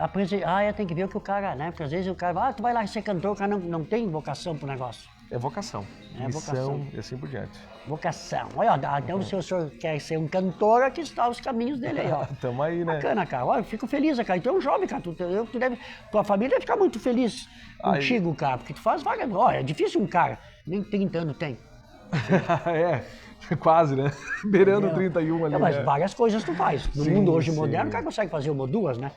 S1: Tem que ver o que o cara, né? Porque às vezes o cara vai, tu vai lá ser cantor, o cara não tem vocação pro negócio.
S2: É vocação,
S1: É
S2: missão
S1: vocação.
S2: e assim por diante.
S1: Vocação. Olha, então se o senhor quer ser um cantor, aqui estão os caminhos dele aí, ó.
S2: Tamo aí, né?
S1: Bacana, cara. Olha, eu fico feliz, cara. Tu é um jovem, cara. Tua família deve ficar muito feliz contigo, cara. Porque tu faz várias... Olha, é difícil um cara. Nem 30 anos tem.
S2: Quase, né? Beirando
S1: Entendeu?
S2: 31 ali,
S1: Mas
S2: né?
S1: várias coisas tu faz. No
S2: Sim,
S1: mundo hoje
S2: sim.
S1: moderno, o cara consegue fazer uma ou duas, né?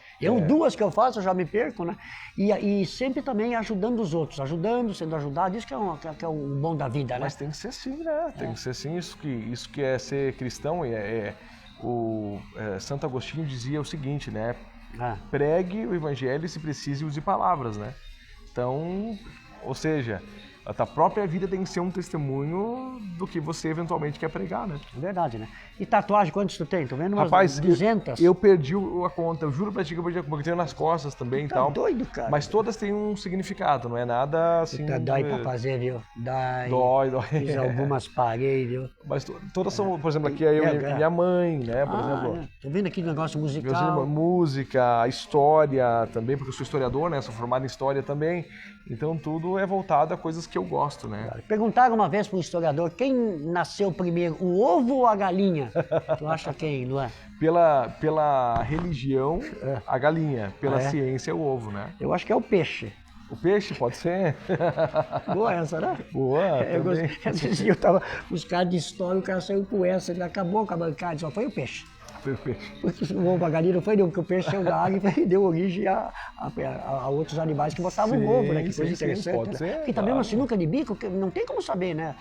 S1: Duas que eu faço, eu já me perco, né? E sempre também ajudando os outros. Sendo ajudado. Isso que é o bom da vida, né?
S2: Mas tem que ser sim, né? Tem que ser sim. Isso que é ser cristão. Santo Agostinho dizia o seguinte, né? Pregue o evangelho e, se precise, use palavras, né? Então, ou seja, a tua própria vida tem que ser um testemunho do que você eventualmente quer pregar, né?
S1: Verdade, né? E tatuagem, quantos tu tem? Tô vendo umas
S2: Rapaz,
S1: 200.
S2: eu perdi a conta, eu juro pra ti que eu perdi a conta, porque eu tenho nas costas também e
S1: Tá
S2: tal.
S1: doido, cara.
S2: Mas todas têm um significado, não é nada assim...
S1: Dói pra fazer, viu?
S2: Dói.
S1: Fiz algumas parei, viu?
S2: Mas todas são, por exemplo, aqui é eu e minha mãe, né? Por exemplo,
S1: Tô vendo aqui um negócio
S2: meus
S1: musical.
S2: irmãos, música, história também, porque eu sou historiador, né? Sou formado em história também. Então tudo é voltado a coisas que eu gosto, né?
S1: Perguntaram uma vez para um historiador quem nasceu primeiro, o ovo ou a galinha? Tu acha quem, Luan?
S2: Pela religião, a galinha. Pela
S1: É?
S2: ciência, o ovo, né?
S1: Eu acho que é o peixe.
S2: O peixe pode ser.
S1: Boa essa, né?
S2: Boa,
S1: Eu
S2: também.
S1: gostei. Esses dias eu tava os caras de história, o cara saiu com essa, ele acabou com a bancada, só foi o peixe.
S2: Foi o peixe.
S1: Porque o ovo, a galinha não foi não, porque o peixe saiu da água e deu origem a outros animais que botavam
S2: Sim,
S1: ovo, né? Que
S2: sim,
S1: coisa
S2: sim,
S1: interessante.
S2: pode
S1: né?
S2: ser,
S1: Porque também
S2: claro.
S1: uma sinuca de bico, que não tem como saber, né?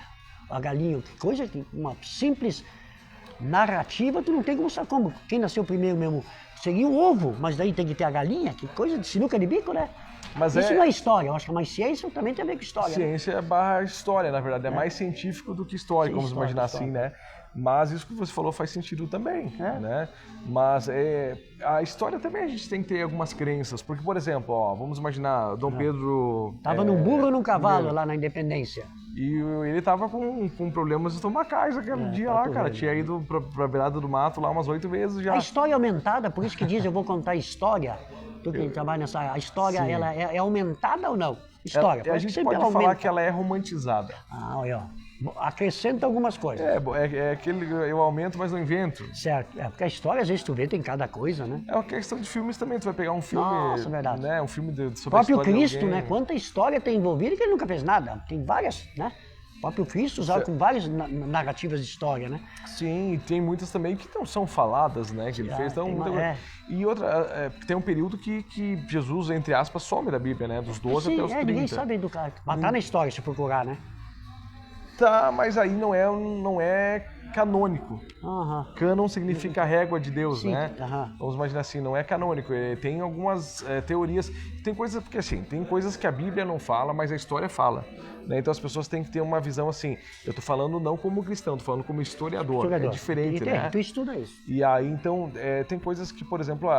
S1: A galinha, que coisa, uma simples narrativa, tu não tem como saber como. Quem nasceu primeiro mesmo seria o ovo, mas daí tem que ter a galinha, que coisa de sinuca de bico, né?
S2: Mas
S1: Isso não é história, eu acho que é mais ciência, também tem a ver com história. Né?
S2: Ciência barra história, na verdade. É mais científico do que histórico, vamos
S1: História,
S2: imaginar
S1: história.
S2: assim, né? Mas isso que você falou faz sentido também,
S1: É.
S2: né? Mas a história também a gente tem que ter algumas crenças. Porque, por exemplo, vamos imaginar Dom Pedro...
S1: Tava num burro ou num cavalo lá na Independência?
S2: E ele tava com problemas estomacais aquele dia lá, cara. Tinha ido pra beirada do mato lá umas 8 vezes já.
S1: A história é aumentada, por isso que diz, eu vou contar história. Tu que trabalha nessa... A história,
S2: Sim.
S1: ela é aumentada ou não? História.
S2: A
S1: parece que
S2: gente
S1: sempre
S2: pode
S1: ela
S2: falar
S1: aumenta.
S2: que ela é romantizada.
S1: Ah, olha, ó. Acrescenta algumas coisas.
S2: É aquele, eu aumento, mas não invento.
S1: Certo. Porque a história, às vezes, tu vê, tem cada coisa, né?
S2: É uma questão de filmes também. Tu vai pegar um filme,
S1: Nossa, verdade.
S2: né? Um filme sobre
S1: O
S2: a
S1: próprio
S2: história de
S1: Cristo,
S2: alguém.
S1: né? Quanta história tem envolvida que ele nunca fez nada. Tem várias, né? O próprio Cristo usado com várias narrativas de história, né?
S2: Sim, e tem muitas também que não são faladas, né? Que ele fez. Então,
S1: tem
S2: muita
S1: uma-
S2: coisa. E outra, tem um período que Jesus, entre aspas, some da Bíblia, né? Dos 12 até os 30.
S1: Ninguém sabe do cara. Mas tá na história, se procurar, né?
S2: Tá, mas aí não é canônico.
S1: Aham.
S2: Cânon significa régua de Deus,
S1: Sim,
S2: né?
S1: aham.
S2: Vamos imaginar assim, não é canônico. Tem algumas teorias, tem coisas, porque assim, tem coisas que a Bíblia não fala, mas a história fala. Né? Então as pessoas têm que ter uma visão assim, eu tô falando não como cristão, tô falando como historiador. É diferente, né?
S1: Tu estuda isso.
S2: E aí, então, tem coisas que, por exemplo,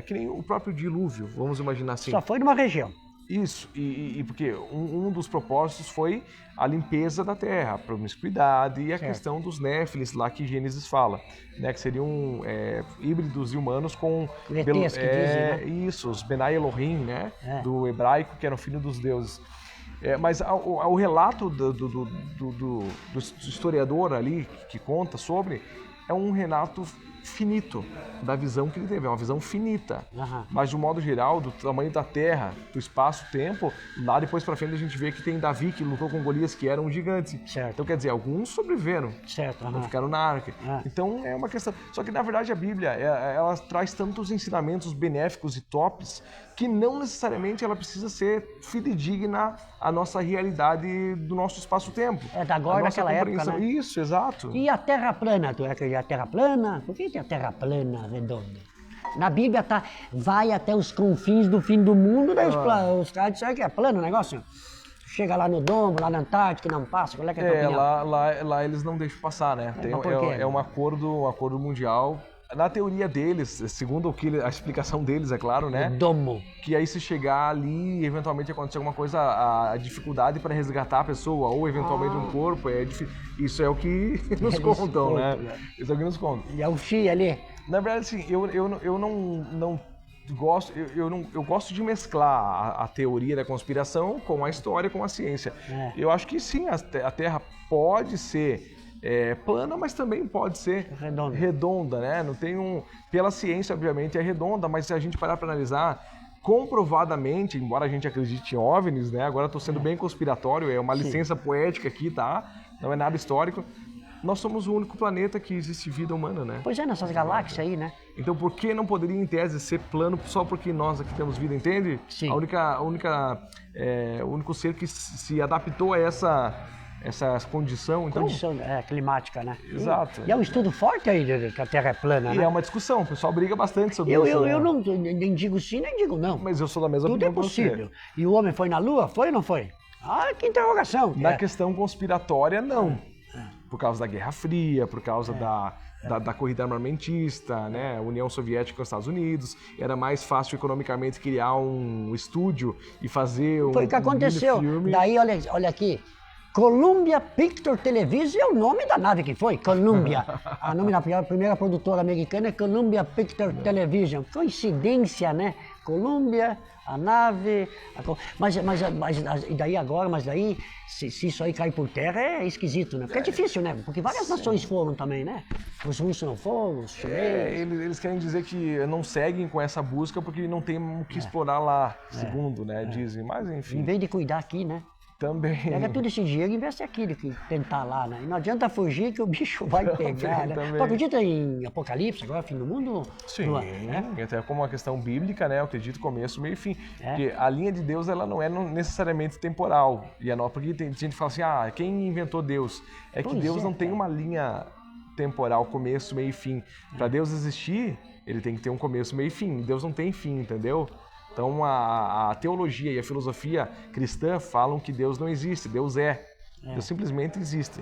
S2: que nem o próprio dilúvio, vamos imaginar assim.
S1: Só foi numa região.
S2: Isso, e porque um dos propósitos foi a limpeza da terra, a promiscuidade e a questão dos néfilis lá que Gênesis fala, né, que seriam híbridos e humanos com...
S1: ETs que dizem, né?
S2: Isso, os Benai Elohim, né,
S1: É.
S2: do hebraico, que eram filhos dos deuses. Mas o relato do historiador ali que conta sobre é um relato finito da visão que ele teve, é uma visão finita.
S1: Aham.
S2: Mas de um modo geral, do tamanho da terra, do espaço-tempo, lá depois pra frente a gente vê que tem Davi que lutou com Golias, que era um gigante.
S1: Certo.
S2: Então quer dizer, alguns sobreviveram,
S1: Certo.
S2: não
S1: aham.
S2: ficaram na arca.
S1: Ah.
S2: Então é uma questão. Só que na verdade a Bíblia, ela traz tantos ensinamentos benéficos e tops que não necessariamente ela precisa ser fidedigna à nossa realidade do nosso espaço-tempo.
S1: É da agora,
S2: A nossa
S1: daquela época,
S2: compreensão.
S1: né?
S2: Isso, exato.
S1: E a terra plana? Tu acredita na terra plana? Por que tem a terra plana, redonda? Na Bíblia vai até os confins do fim do mundo, daí os caras disseram que é plano o negócio. Chega lá no domo, lá na Antártica, e não passa. Qual é que é a tua opinião?
S2: Lá eles não deixam passar, né?
S1: Mas por quê?
S2: É um acordo mundial. Na teoria deles, segundo a explicação deles, é claro, né?
S1: Domo.
S2: Que aí se chegar ali, eventualmente acontecer alguma coisa, a dificuldade para resgatar a pessoa ou eventualmente um corpo, isso é o que nos
S1: Eles
S2: contam, né?
S1: contam, né?
S2: Isso é o que nos contam.
S1: E é o Xi ali.
S2: Na verdade, assim, eu não gosto, eu gosto de mesclar a teoria da conspiração com a história, com a ciência.
S1: É.
S2: Eu acho que sim, a Terra pode ser plana, mas também pode ser redonda, né? Não tem pela ciência, obviamente, é redonda, mas se a gente parar para analisar, comprovadamente, embora a gente acredite em OVNIs, né? Agora estou sendo bem conspiratório, é uma licença poética aqui, tá? Não é nada histórico. Nós somos o único planeta que existe vida humana, né?
S1: Pois é, nessas galáxias aí, né?
S2: Então por que não poderia, em tese, ser plano só porque nós aqui temos vida, entende?
S1: Sim.
S2: O único ser que se adaptou a essa condição. Então,
S1: Condição climática, né?
S2: Exato.
S1: E é um estudo forte aí de que a Terra é plana,
S2: e
S1: né?
S2: é uma discussão, o pessoal briga bastante sobre
S1: Eu
S2: isso. né?
S1: não nem digo sim, nem digo não.
S2: Mas eu sou da mesma
S1: Tudo é
S2: opinião que você.
S1: possível. E o homem foi na Lua? Foi ou não foi? Ah, que interrogação.
S2: Na questão conspiratória, não. Por causa da Guerra Fria, por causa da corrida armamentista, né? A União Soviética com os Estados Unidos. Era mais fácil economicamente criar um estúdio e fazer
S1: Foi o que aconteceu.
S2: filme.
S1: Daí, olha aqui. Columbia Picture Television é o nome da nave que foi, Columbia. O nome da primeira produtora americana é Columbia Picture Television. Coincidência, né? Columbia, a nave... Mas e daí agora, se isso aí cair por terra é esquisito, né? Porque é difícil, né? Porque várias nações foram também, né? Os russos não foram, os chineses...
S2: Eles querem dizer que não seguem com essa busca porque não tem o que explorar lá, segundo, né? Dizem, mas enfim,
S1: Em vez de cuidar aqui, né?
S2: também...
S1: Pega todo esse dinheiro e investe aqui do que tentar lá, né? E não adianta fugir que o bicho vai pegar, né?
S2: também.
S1: Tu acredita em Apocalipse agora, fim do mundo?
S2: Sim, até como uma questão bíblica, né? Eu acredito começo, meio e fim. Porque a linha de Deus, ela não é necessariamente temporal. Porque tem gente que fala assim, quem inventou Deus? É que Deus não tem uma linha temporal, começo, meio e fim. Para Deus existir, ele tem que ter um começo, meio e fim. Deus não tem fim, entendeu? Então a teologia e a filosofia cristã falam que Deus não existe, Deus é. Deus simplesmente existe.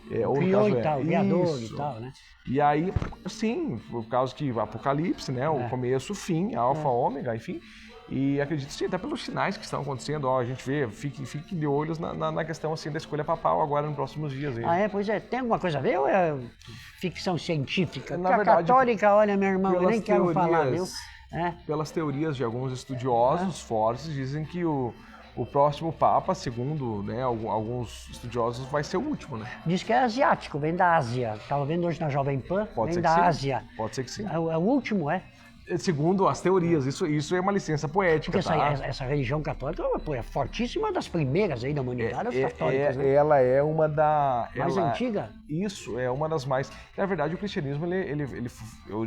S1: Criou e tal, criador e tal, né?
S2: E aí, sim, por causa que Apocalipse, né? O começo, o fim, alfa, ômega, enfim. E acredito sim, até pelos sinais que estão acontecendo, ó, a gente vê, fique de olhos na questão assim da escolha papal agora nos próximos dias. Aí.
S1: Ah, é? Pois é. Tem alguma coisa a ver ou é ficção científica?
S2: Na
S1: Porque
S2: verdade,
S1: a católica, olha, meu irmão, eu nem quero falar, viu? É.
S2: Pelas teorias de alguns estudiosos fortes, dizem que o próximo Papa, segundo né, alguns estudiosos, vai ser o último, né?
S1: Diz que é asiático, vem da Ásia. Estava vendo hoje na Jovem Pan,
S2: Pode
S1: vem
S2: ser
S1: da
S2: que sim.
S1: Ásia.
S2: Pode ser que sim.
S1: É o último, é?
S2: Segundo as teorias, isso é uma licença poética,
S1: Porque
S2: tá?
S1: essa religião católica pô, é fortíssima, uma das primeiras aí da humanidade, as católicas, né?
S2: Ela é uma da...
S1: Mais antiga?
S2: Isso, é uma das mais... Na verdade, o cristianismo ele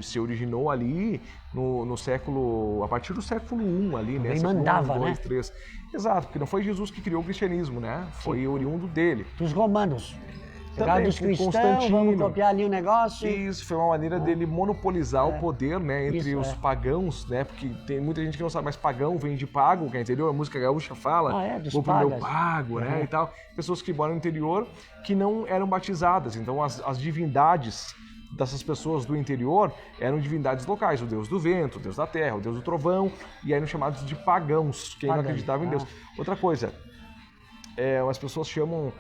S2: se originou ali no século... A partir do século I ali, né?
S1: Ele
S2: Século
S1: mandava,
S2: I, II,
S1: né?
S2: III. Exato, porque não foi Jesus que criou o cristianismo, né? Foi oriundo dele.
S1: Dos romanos.
S2: Também,
S1: Pegaram dos
S2: com
S1: cristãos,
S2: Constantino.
S1: vamos copiar ali o negócio.
S2: Isso foi uma maneira dele monopolizar o poder, né, entre
S1: Isso,
S2: os pagãos, né, porque tem muita gente que não sabe, mas pagão vem de pago, que é interior, a música gaúcha fala,
S1: Dos
S2: vou pro meu
S1: pagas.
S2: pago, né, e tal. Pessoas que moram no interior que não eram batizadas, então as divindades dessas pessoas do interior eram divindades locais, o deus do vento, o deus da terra, o deus do trovão, e eram chamados de pagãos, quem não acreditava em Deus. Outra coisa, as pessoas chamam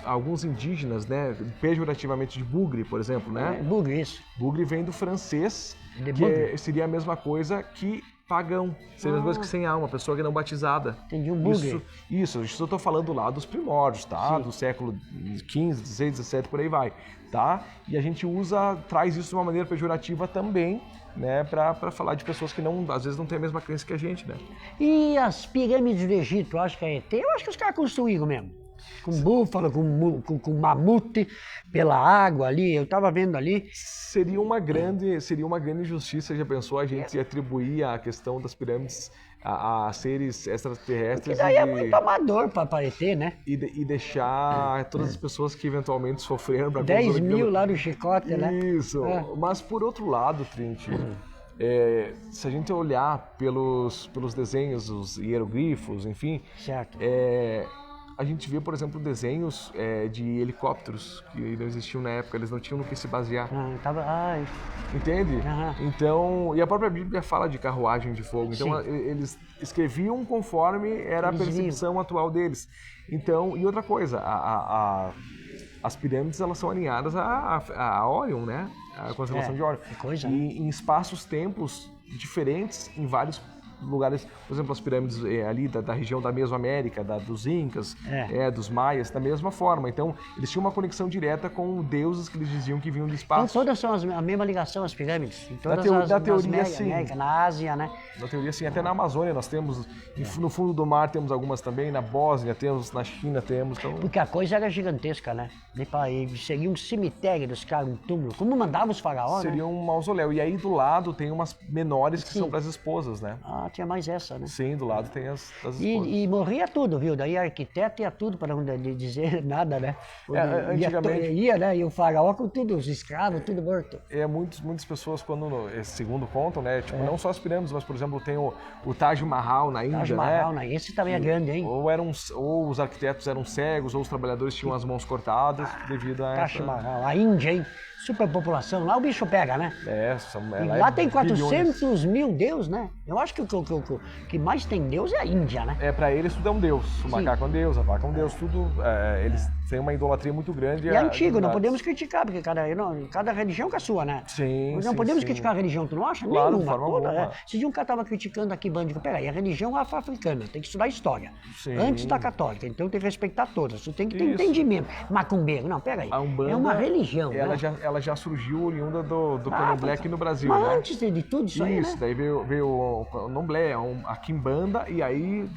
S2: alguns indígenas, né, pejorativamente de bugre, por exemplo, né?
S1: Bugre, isso.
S2: Bugre vem do francês,
S1: De
S2: que
S1: bugre?
S2: seria a mesma coisa que pagão, seria a mesma coisa que sem alma, pessoa que não batizada.
S1: Entendi, um bugre.
S2: Isso, eu estou falando lá dos primórdios, tá?
S1: Sim.
S2: Do século XV, XVI, XVII, por aí vai, tá? E a gente traz isso de uma maneira pejorativa também, né, para falar de pessoas que não, às vezes não têm a mesma crença que a gente, né?
S1: E as pirâmides do Egito, acho que é ET, eu acho que os caras construíram mesmo. Com búfalo, com mamute, pela água ali, eu tava vendo ali.
S2: Seria uma grande injustiça, já pensou, a gente se atribuir a questão das pirâmides a seres extraterrestres
S1: Porque daí é muito amador para ET, né?
S2: e deixar todas as pessoas que eventualmente sofreram para
S1: 10 mil lá no chicote, né?
S2: Isso, mas por outro lado, Trinity, se a gente olhar pelos desenhos, os hieroglifos, enfim,
S1: Certo.
S2: a gente vê, por exemplo, desenhos de helicópteros que não existiam na época, eles não tinham no que se basear. Entende?
S1: Aham.
S2: Então, e a própria Bíblia fala de carruagem de fogo. Então,
S1: Sim.
S2: eles escreviam conforme era a
S1: Eles
S2: percepção atual deles. Então, e outra coisa, as pirâmides elas são alinhadas a Orion, né? A constelação de Orion.
S1: Que coisa,
S2: E em espaços-tempos diferentes em vários lugares, por exemplo, as pirâmides ali da região da Mesoamérica, dos Incas, dos Maias, da mesma forma. Então, eles tinham uma conexão direta com deuses que eles diziam que vinham do
S1: Então
S2: espaço.
S1: todas são a mesma ligação, as pirâmides. Em todas
S2: Na teoria, sim.
S1: América, na Ásia, né?
S2: Na teoria, sim. Até na Amazônia nós temos, no fundo do mar temos algumas também, na Bósnia temos, na China temos. Então...
S1: Porque a coisa era gigantesca, né? Seria um cemitério dos caras, um túmulo. Como mandava os faraós, né?
S2: Seria um mausoléu. E aí do lado tem umas menores que são para as esposas, né?
S1: Ah, tinha mais essa, né?
S2: Sim, do lado tem as esposas.
S1: E morria tudo, viu? Daí arquiteto ia tudo, para não dizer nada, né?
S2: Antigamente...
S1: né? E o faraó com tudo, os escravos, tudo morto.
S2: Muitas pessoas, segundo contam, né? Tipo, não só as pirâmides, mas, por exemplo, tem o Taj Mahal na Índia,
S1: Taj Mahal, né? Esse também é grande, hein?
S2: Ou os arquitetos eram cegos, ou os trabalhadores tinham as mãos cortadas devido a
S1: Taj Mahal, a Índia, hein? Superpopulação, lá o bicho pega, né? Lá tem 400 mil deuses, né? Eu acho que o que mais tem deus é a Índia, né?
S2: Para eles tudo é um deus. O macaco é um deus, a vaca é um deus, tudo. Eles têm uma idolatria muito grande.
S1: E é antigo, não podemos criticar, porque cada religião com a sua, né?
S2: Sim,
S1: não podemos criticar a religião, tu não acha?
S2: Claro,
S1: Nenhuma,
S2: de forma
S1: toda.
S2: alguma.
S1: Se um cara estava criticando aqui, Bândico, peraí, a religião afro-africana, tem que estudar história.
S2: Sim.
S1: Antes da católica, então tem que respeitar todas. Tu tem que ter entendimento. Macumbeiro, não, peraí.
S2: A Umbanda,
S1: é uma religião,
S2: ela já surgiu oriunda do Candomblé aqui no Brasil,
S1: mas
S2: né?
S1: antes de tudo isso aí, né?
S2: Daí veio o Candomblé, a Quimbanda, e aí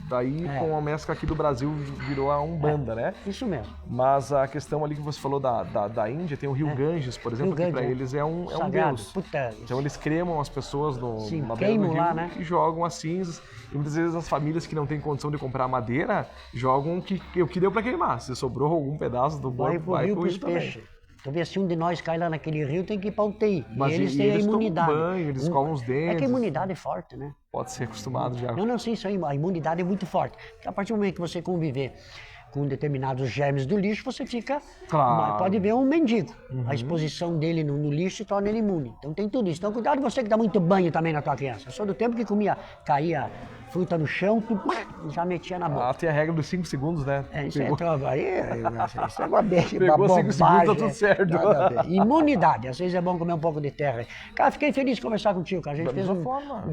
S2: com a mescla aqui do Brasil virou a Umbanda, né?
S1: Isso mesmo.
S2: Mas a questão ali que você falou da Índia, tem o Rio Ganges, por exemplo, que para eles é um deus.
S1: Puta,
S2: então eles cremam as pessoas na beira do rio
S1: lá, né?
S2: e jogam as cinzas. E muitas vezes as famílias que não têm condição de comprar madeira jogam o que deu para queimar. Se sobrou algum pedaço do corpo, vai pro rio também.
S1: Tu vê, se um de nós cai lá naquele rio, tem que ir pra UTI.
S2: Mas
S1: e eles têm a imunidade.
S2: Tomam banho, eles escovam os dentes.
S1: É que a imunidade é forte, né?
S2: Pode ser acostumado já.
S1: Não, sim, isso aí, a imunidade é muito forte. Porque a partir do momento que você conviver com determinados germes do lixo, você fica...
S2: Claro.
S1: Pode ver um mendigo. A exposição dele no lixo torna ele imune. Então tem tudo isso. Então cuidado você que dá muito banho também na tua criança. Eu sou do tempo que caía fruta no chão, já metia na boca.
S2: Tem a regra dos 5 segundos, né?
S1: Isso é trova aí, isso é uma
S2: Pegou 5 segundos, tá tudo certo.
S1: Imunidade, às vezes é bom comer um pouco de terra. Cara, fiquei feliz de conversar contigo, cara. A gente fez um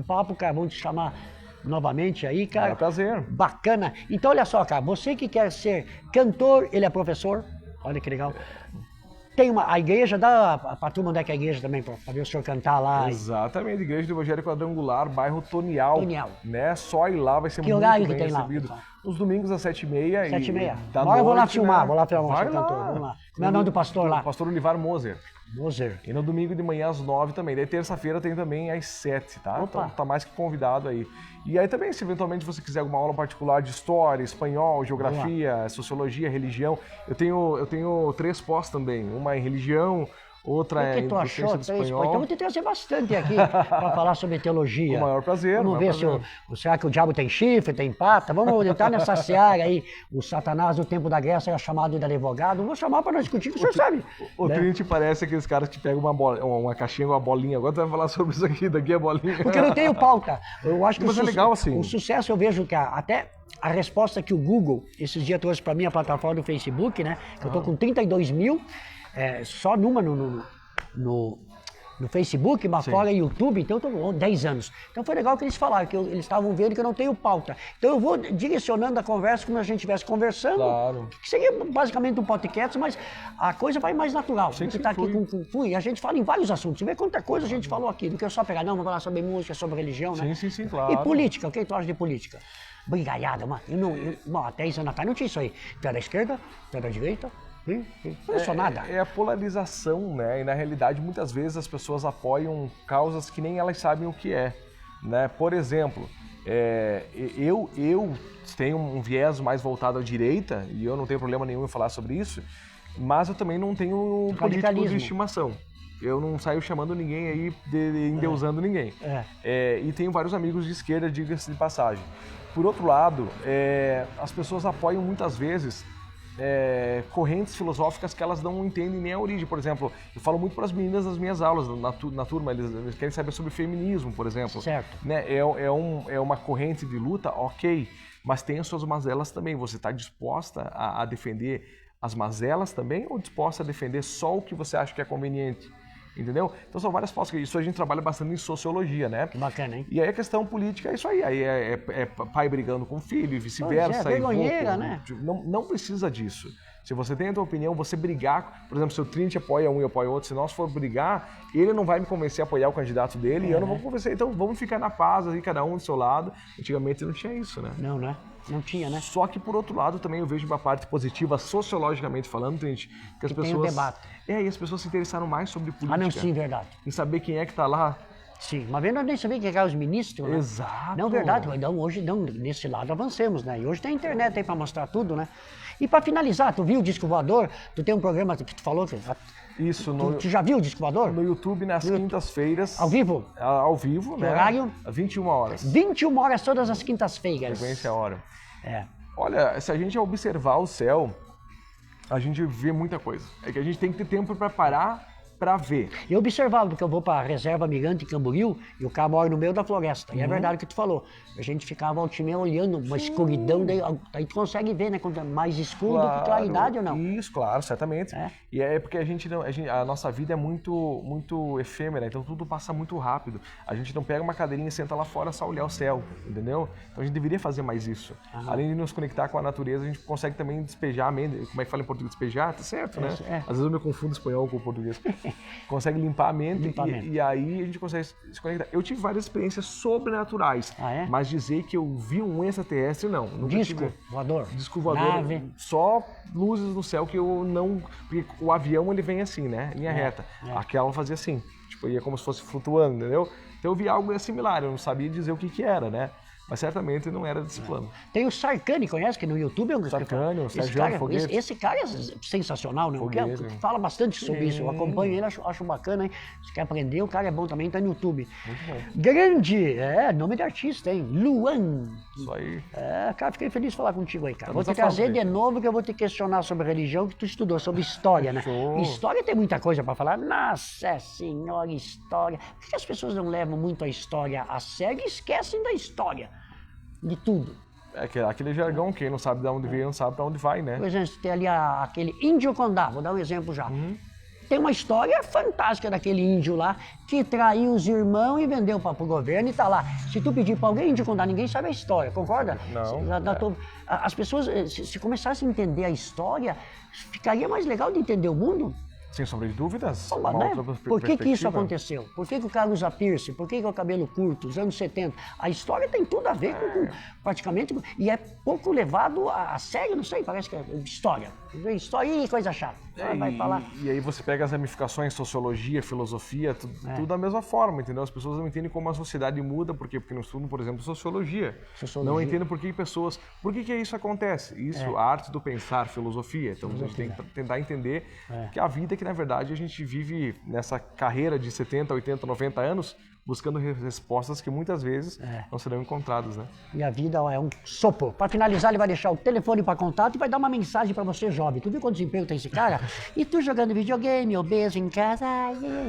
S1: papo, cara, vamos te chamar novamente aí, cara.
S2: É um prazer.
S1: Bacana. Então, olha só, cara, você que quer ser cantor, ele é professor, olha que legal. Tem a igreja, dá pra turma onde é que é a igreja também, pra ver o senhor cantar lá.
S2: Exatamente, Igreja do Evangelho Quadrangular, bairro Tonial. Né? Só ir lá vai ser muito bem recebido. Nos domingos às 7h30.
S1: 7h30.
S2: Agora
S1: eu vou lá filmar,
S2: né?
S1: Vou lá filmar o cantor. Vamos lá. Como é o nome do pastor lá?
S2: Pastor Olivar Moser.
S1: Moser.
S2: E no domingo de manhã às 9 também. Daí terça-feira tem também às 7, tá?
S1: Opa.
S2: Então tá mais que convidado aí. E aí também, se eventualmente você quiser alguma aula particular de história, espanhol, geografia, sociologia, religião, eu tenho 3 pós também. Uma em religião, outra em docência do espanhol.
S1: Então vou te trazer bastante aqui para falar sobre teologia.
S2: Com o maior prazer.
S1: Vamos ver será que o diabo tem chifre, tem pata? Vamos entrar nessa seara aí. O Satanás, no tempo da Grécia, era chamado de advogado. Vou chamar para nós discutir, que o senhor sabe.
S2: O Trinity parece aqueles caras que pegam uma caixinha com uma bolinha. Agora tu vai falar sobre isso aqui, daqui a bolinha.
S1: Porque eu não tenho pauta. Eu acho que
S2: mas é legal assim.
S1: O sucesso, eu vejo que até a resposta que o Google, esses dias trouxe para mim a plataforma do Facebook, né? Que eu tô com 32 mil, só numa no Facebook, mas fora YouTube, então eu tô com 10 anos. Então foi legal que eles falaram, que eles estavam vendo que eu não tenho pauta. Então eu vou direcionando a conversa como se a gente estivesse conversando,
S2: claro.
S1: Que seria basicamente um podcast, mas a coisa vai mais natural.
S2: Sim,
S1: a gente está aqui com e a gente fala em vários assuntos. Você vê quanta coisa a gente falou aqui, do que eu só pegar, não, vamos falar sobre música, sobre religião, né?
S2: Sim, claro.
S1: E política, o que tu acha de política? Brigalhada, mano. Há 10 anos atrás não tinha isso aí. Tu é da esquerda, tu é da direita. Não sou nada.
S2: É a polarização, né? E na realidade, muitas vezes as pessoas apoiam causas que nem elas sabem o que é, né? Por exemplo, eu tenho um viés mais voltado à direita, e eu não tenho problema nenhum em falar sobre isso, mas eu também não tenho político de estimação. Eu não saio chamando ninguém aí, endeusando ninguém. E tenho vários amigos de esquerda, diga-se de passagem. Por outro lado, as pessoas apoiam muitas vezes correntes filosóficas que elas não entendem nem a origem. Por exemplo, eu falo muito para as meninas nas minhas aulas, na turma, eles querem saber sobre feminismo, por exemplo.
S1: Certo.
S2: Né? É uma corrente de luta, ok, mas tem as suas mazelas também. Você está disposta a defender as mazelas também ou disposta a defender só o que você acha que é conveniente? Entendeu? Então são várias pautas. Isso a gente trabalha bastante em sociologia, né?
S1: Que bacana, hein?
S2: E aí a questão política é isso aí. Aí é pai brigando com filho e vice-versa.
S1: Vergonheira, né?
S2: Não precisa disso. Se você tem a tua opinião, você brigar, por exemplo, se o Trinity apoia um e apoia outro, se nós for brigar, ele não vai me convencer a apoiar o candidato dele e eu não vou convencer. Então vamos ficar na paz aí, cada um do seu lado. Antigamente não tinha isso, né?
S1: Não, né? Não tinha, né?
S2: Só que, por outro lado, também eu vejo uma parte positiva, sociologicamente falando, Trinity, que as pessoas...
S1: tem um debate.
S2: E as pessoas se interessaram mais sobre política.
S1: Ah, não, sim, verdade.
S2: Em saber quem é que está lá.
S1: Sim, uma vez nós nem sabíamos quem eram os ministros, né?
S2: Exato.
S1: Não, verdade. Então, hoje, nesse lado, avancemos, né? E hoje tem a internet aí para mostrar tudo, né? E para finalizar, tu viu o Disco Voador? Tu tem um programa que tu falou...
S2: Isso.
S1: Tu já viu o Disco Voador?
S2: No YouTube, nas quintas-feiras.
S1: Ao vivo?
S2: Ao vivo, né?
S1: Horário?
S2: Às 21 horas.
S1: 21 horas todas as quintas-feiras.
S2: Frequência a hora.
S1: Olha,
S2: se a gente observar o céu, a gente vê muita coisa. É que a gente tem que ter tempo para parar para ver.
S1: Eu observava, porque eu vou para a reserva Mirante em Camboriú e o carro mora no meio da floresta. E é verdade o que tu falou. A gente ficava ao time olhando uma escuridão, daí tu consegue ver, né? Quando é mais escuro do que claridade ou não.
S2: Isso, claro, certamente. E é porque a nossa vida é muito efêmera, então tudo passa muito rápido. A gente não pega uma cadeirinha e senta lá fora só olhar o céu, entendeu? Então a gente deveria fazer mais isso. Além de nos conectar com a natureza, a gente consegue também despejar a mente. Como é que fala em português? Despejar? Tá certo, né? Às vezes eu me confundo espanhol com o português. Consegue limpar a mente e aí a gente consegue se conectar. Eu tive várias experiências sobrenaturais, mas dizer que eu vi um extraterrestre, não.
S1: Disco voador?
S2: Disco voador. Nave. Só luzes no céu que eu não... Porque o avião, ele vem assim, né? Linha reta. Aquela fazia assim. Tipo, ia como se fosse flutuando, entendeu? Então eu vi algo similar, eu não sabia dizer o que era, né? mas certamente não era desse plano.
S1: Tem o Sarkani, conhece? Que no YouTube é um
S2: Sarkani, o
S1: esse
S2: Sérgio
S1: cara,
S2: Foguete.
S1: esse cara é sensacional, né?
S2: Foguete.
S1: Fala bastante sobre isso. Eu acompanho ele, acho bacana, hein? Se quer aprender, o cara é bom também, tá no YouTube.
S2: Muito bom.
S1: Grande, nome de artista, hein? Luan.
S2: Isso aí.
S1: Cara, fiquei feliz de falar contigo aí, cara. Vou
S2: Estamos
S1: te
S2: a favor,
S1: trazer de
S2: Pedro.
S1: novo que eu vou te questionar sobre religião, que tu estudou, sobre história, né?
S2: Show.
S1: História tem muita coisa pra falar. Nossa senhora, história. Por que as pessoas não levam muito a história a sério e esquecem da história? De tudo.
S2: É que aquele jargão, quem não sabe de onde veio, não sabe de onde vai, né?
S1: Por exemplo, tem ali aquele índio Condá, vou dar um exemplo já. Tem uma história fantástica daquele índio lá que traiu os irmãos e vendeu para o governo e tá lá. Se tu pedir para alguém índio Condá, ninguém sabe a história, concorda?
S2: Não.
S1: As pessoas, se começassem a entender a história, ficaria mais legal de entender o mundo.
S2: Sem sombra de dúvidas.
S1: Pô,
S2: uma
S1: né?
S2: outra
S1: Por que isso
S2: perspectiva.
S1: aconteceu? Por que o cara usa piercing? Por que o cabelo curto? Os anos 70? A história tem tudo a ver com praticamente... E é pouco levado a sério, não sei, parece que é história. História e coisa chata. Vai falar...
S2: E aí você pega as ramificações, sociologia, filosofia, tudo da mesma forma, entendeu? As pessoas não entendem como a sociedade muda, por quê? Porque não estudam, por exemplo, sociologia. Não entendem por que pessoas... Por que isso acontece? Isso, a arte do pensar, filosofia. Então a gente tem que tentar entender que a vida que, na verdade, a gente vive nessa carreira de 70, 80, 90 anos, buscando respostas que muitas vezes não serão encontradas, né?
S1: E a vida ó, é um sopo. Para finalizar, ele vai deixar o telefone para contato e vai dar uma mensagem para você, jovem. Tu viu quanto desemprego tem esse cara? E tu jogando videogame, obeso em casa,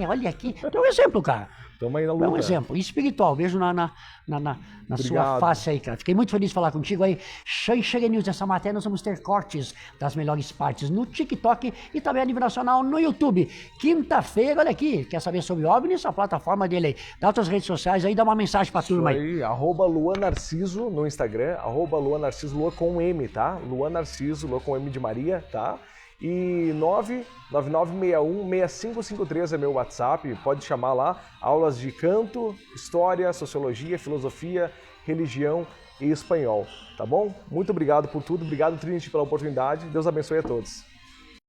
S1: olha aqui. Tem um exemplo, cara.
S2: Tamo aí na luta.
S1: É um exemplo espiritual, vejo na sua face aí, cara. Fiquei muito feliz de falar contigo aí. Chega News, essa matéria nós vamos ter cortes das melhores partes no TikTok e também a nível nacional no YouTube. Quinta-feira, olha aqui, quer saber sobre OVNIs? A plataforma dele aí. Dá outras redes sociais aí, dá uma mensagem pra turma aí.
S2: Luan Narciso no Instagram, Luan Narciso, Lua com M, tá? Luan Narciso, Lua com M de Maria, tá? E 99961-6553 é meu WhatsApp, pode chamar lá, aulas de canto, história, sociologia, filosofia, religião e espanhol, tá bom? Muito obrigado por tudo, obrigado Trinity pela oportunidade, Deus abençoe a todos.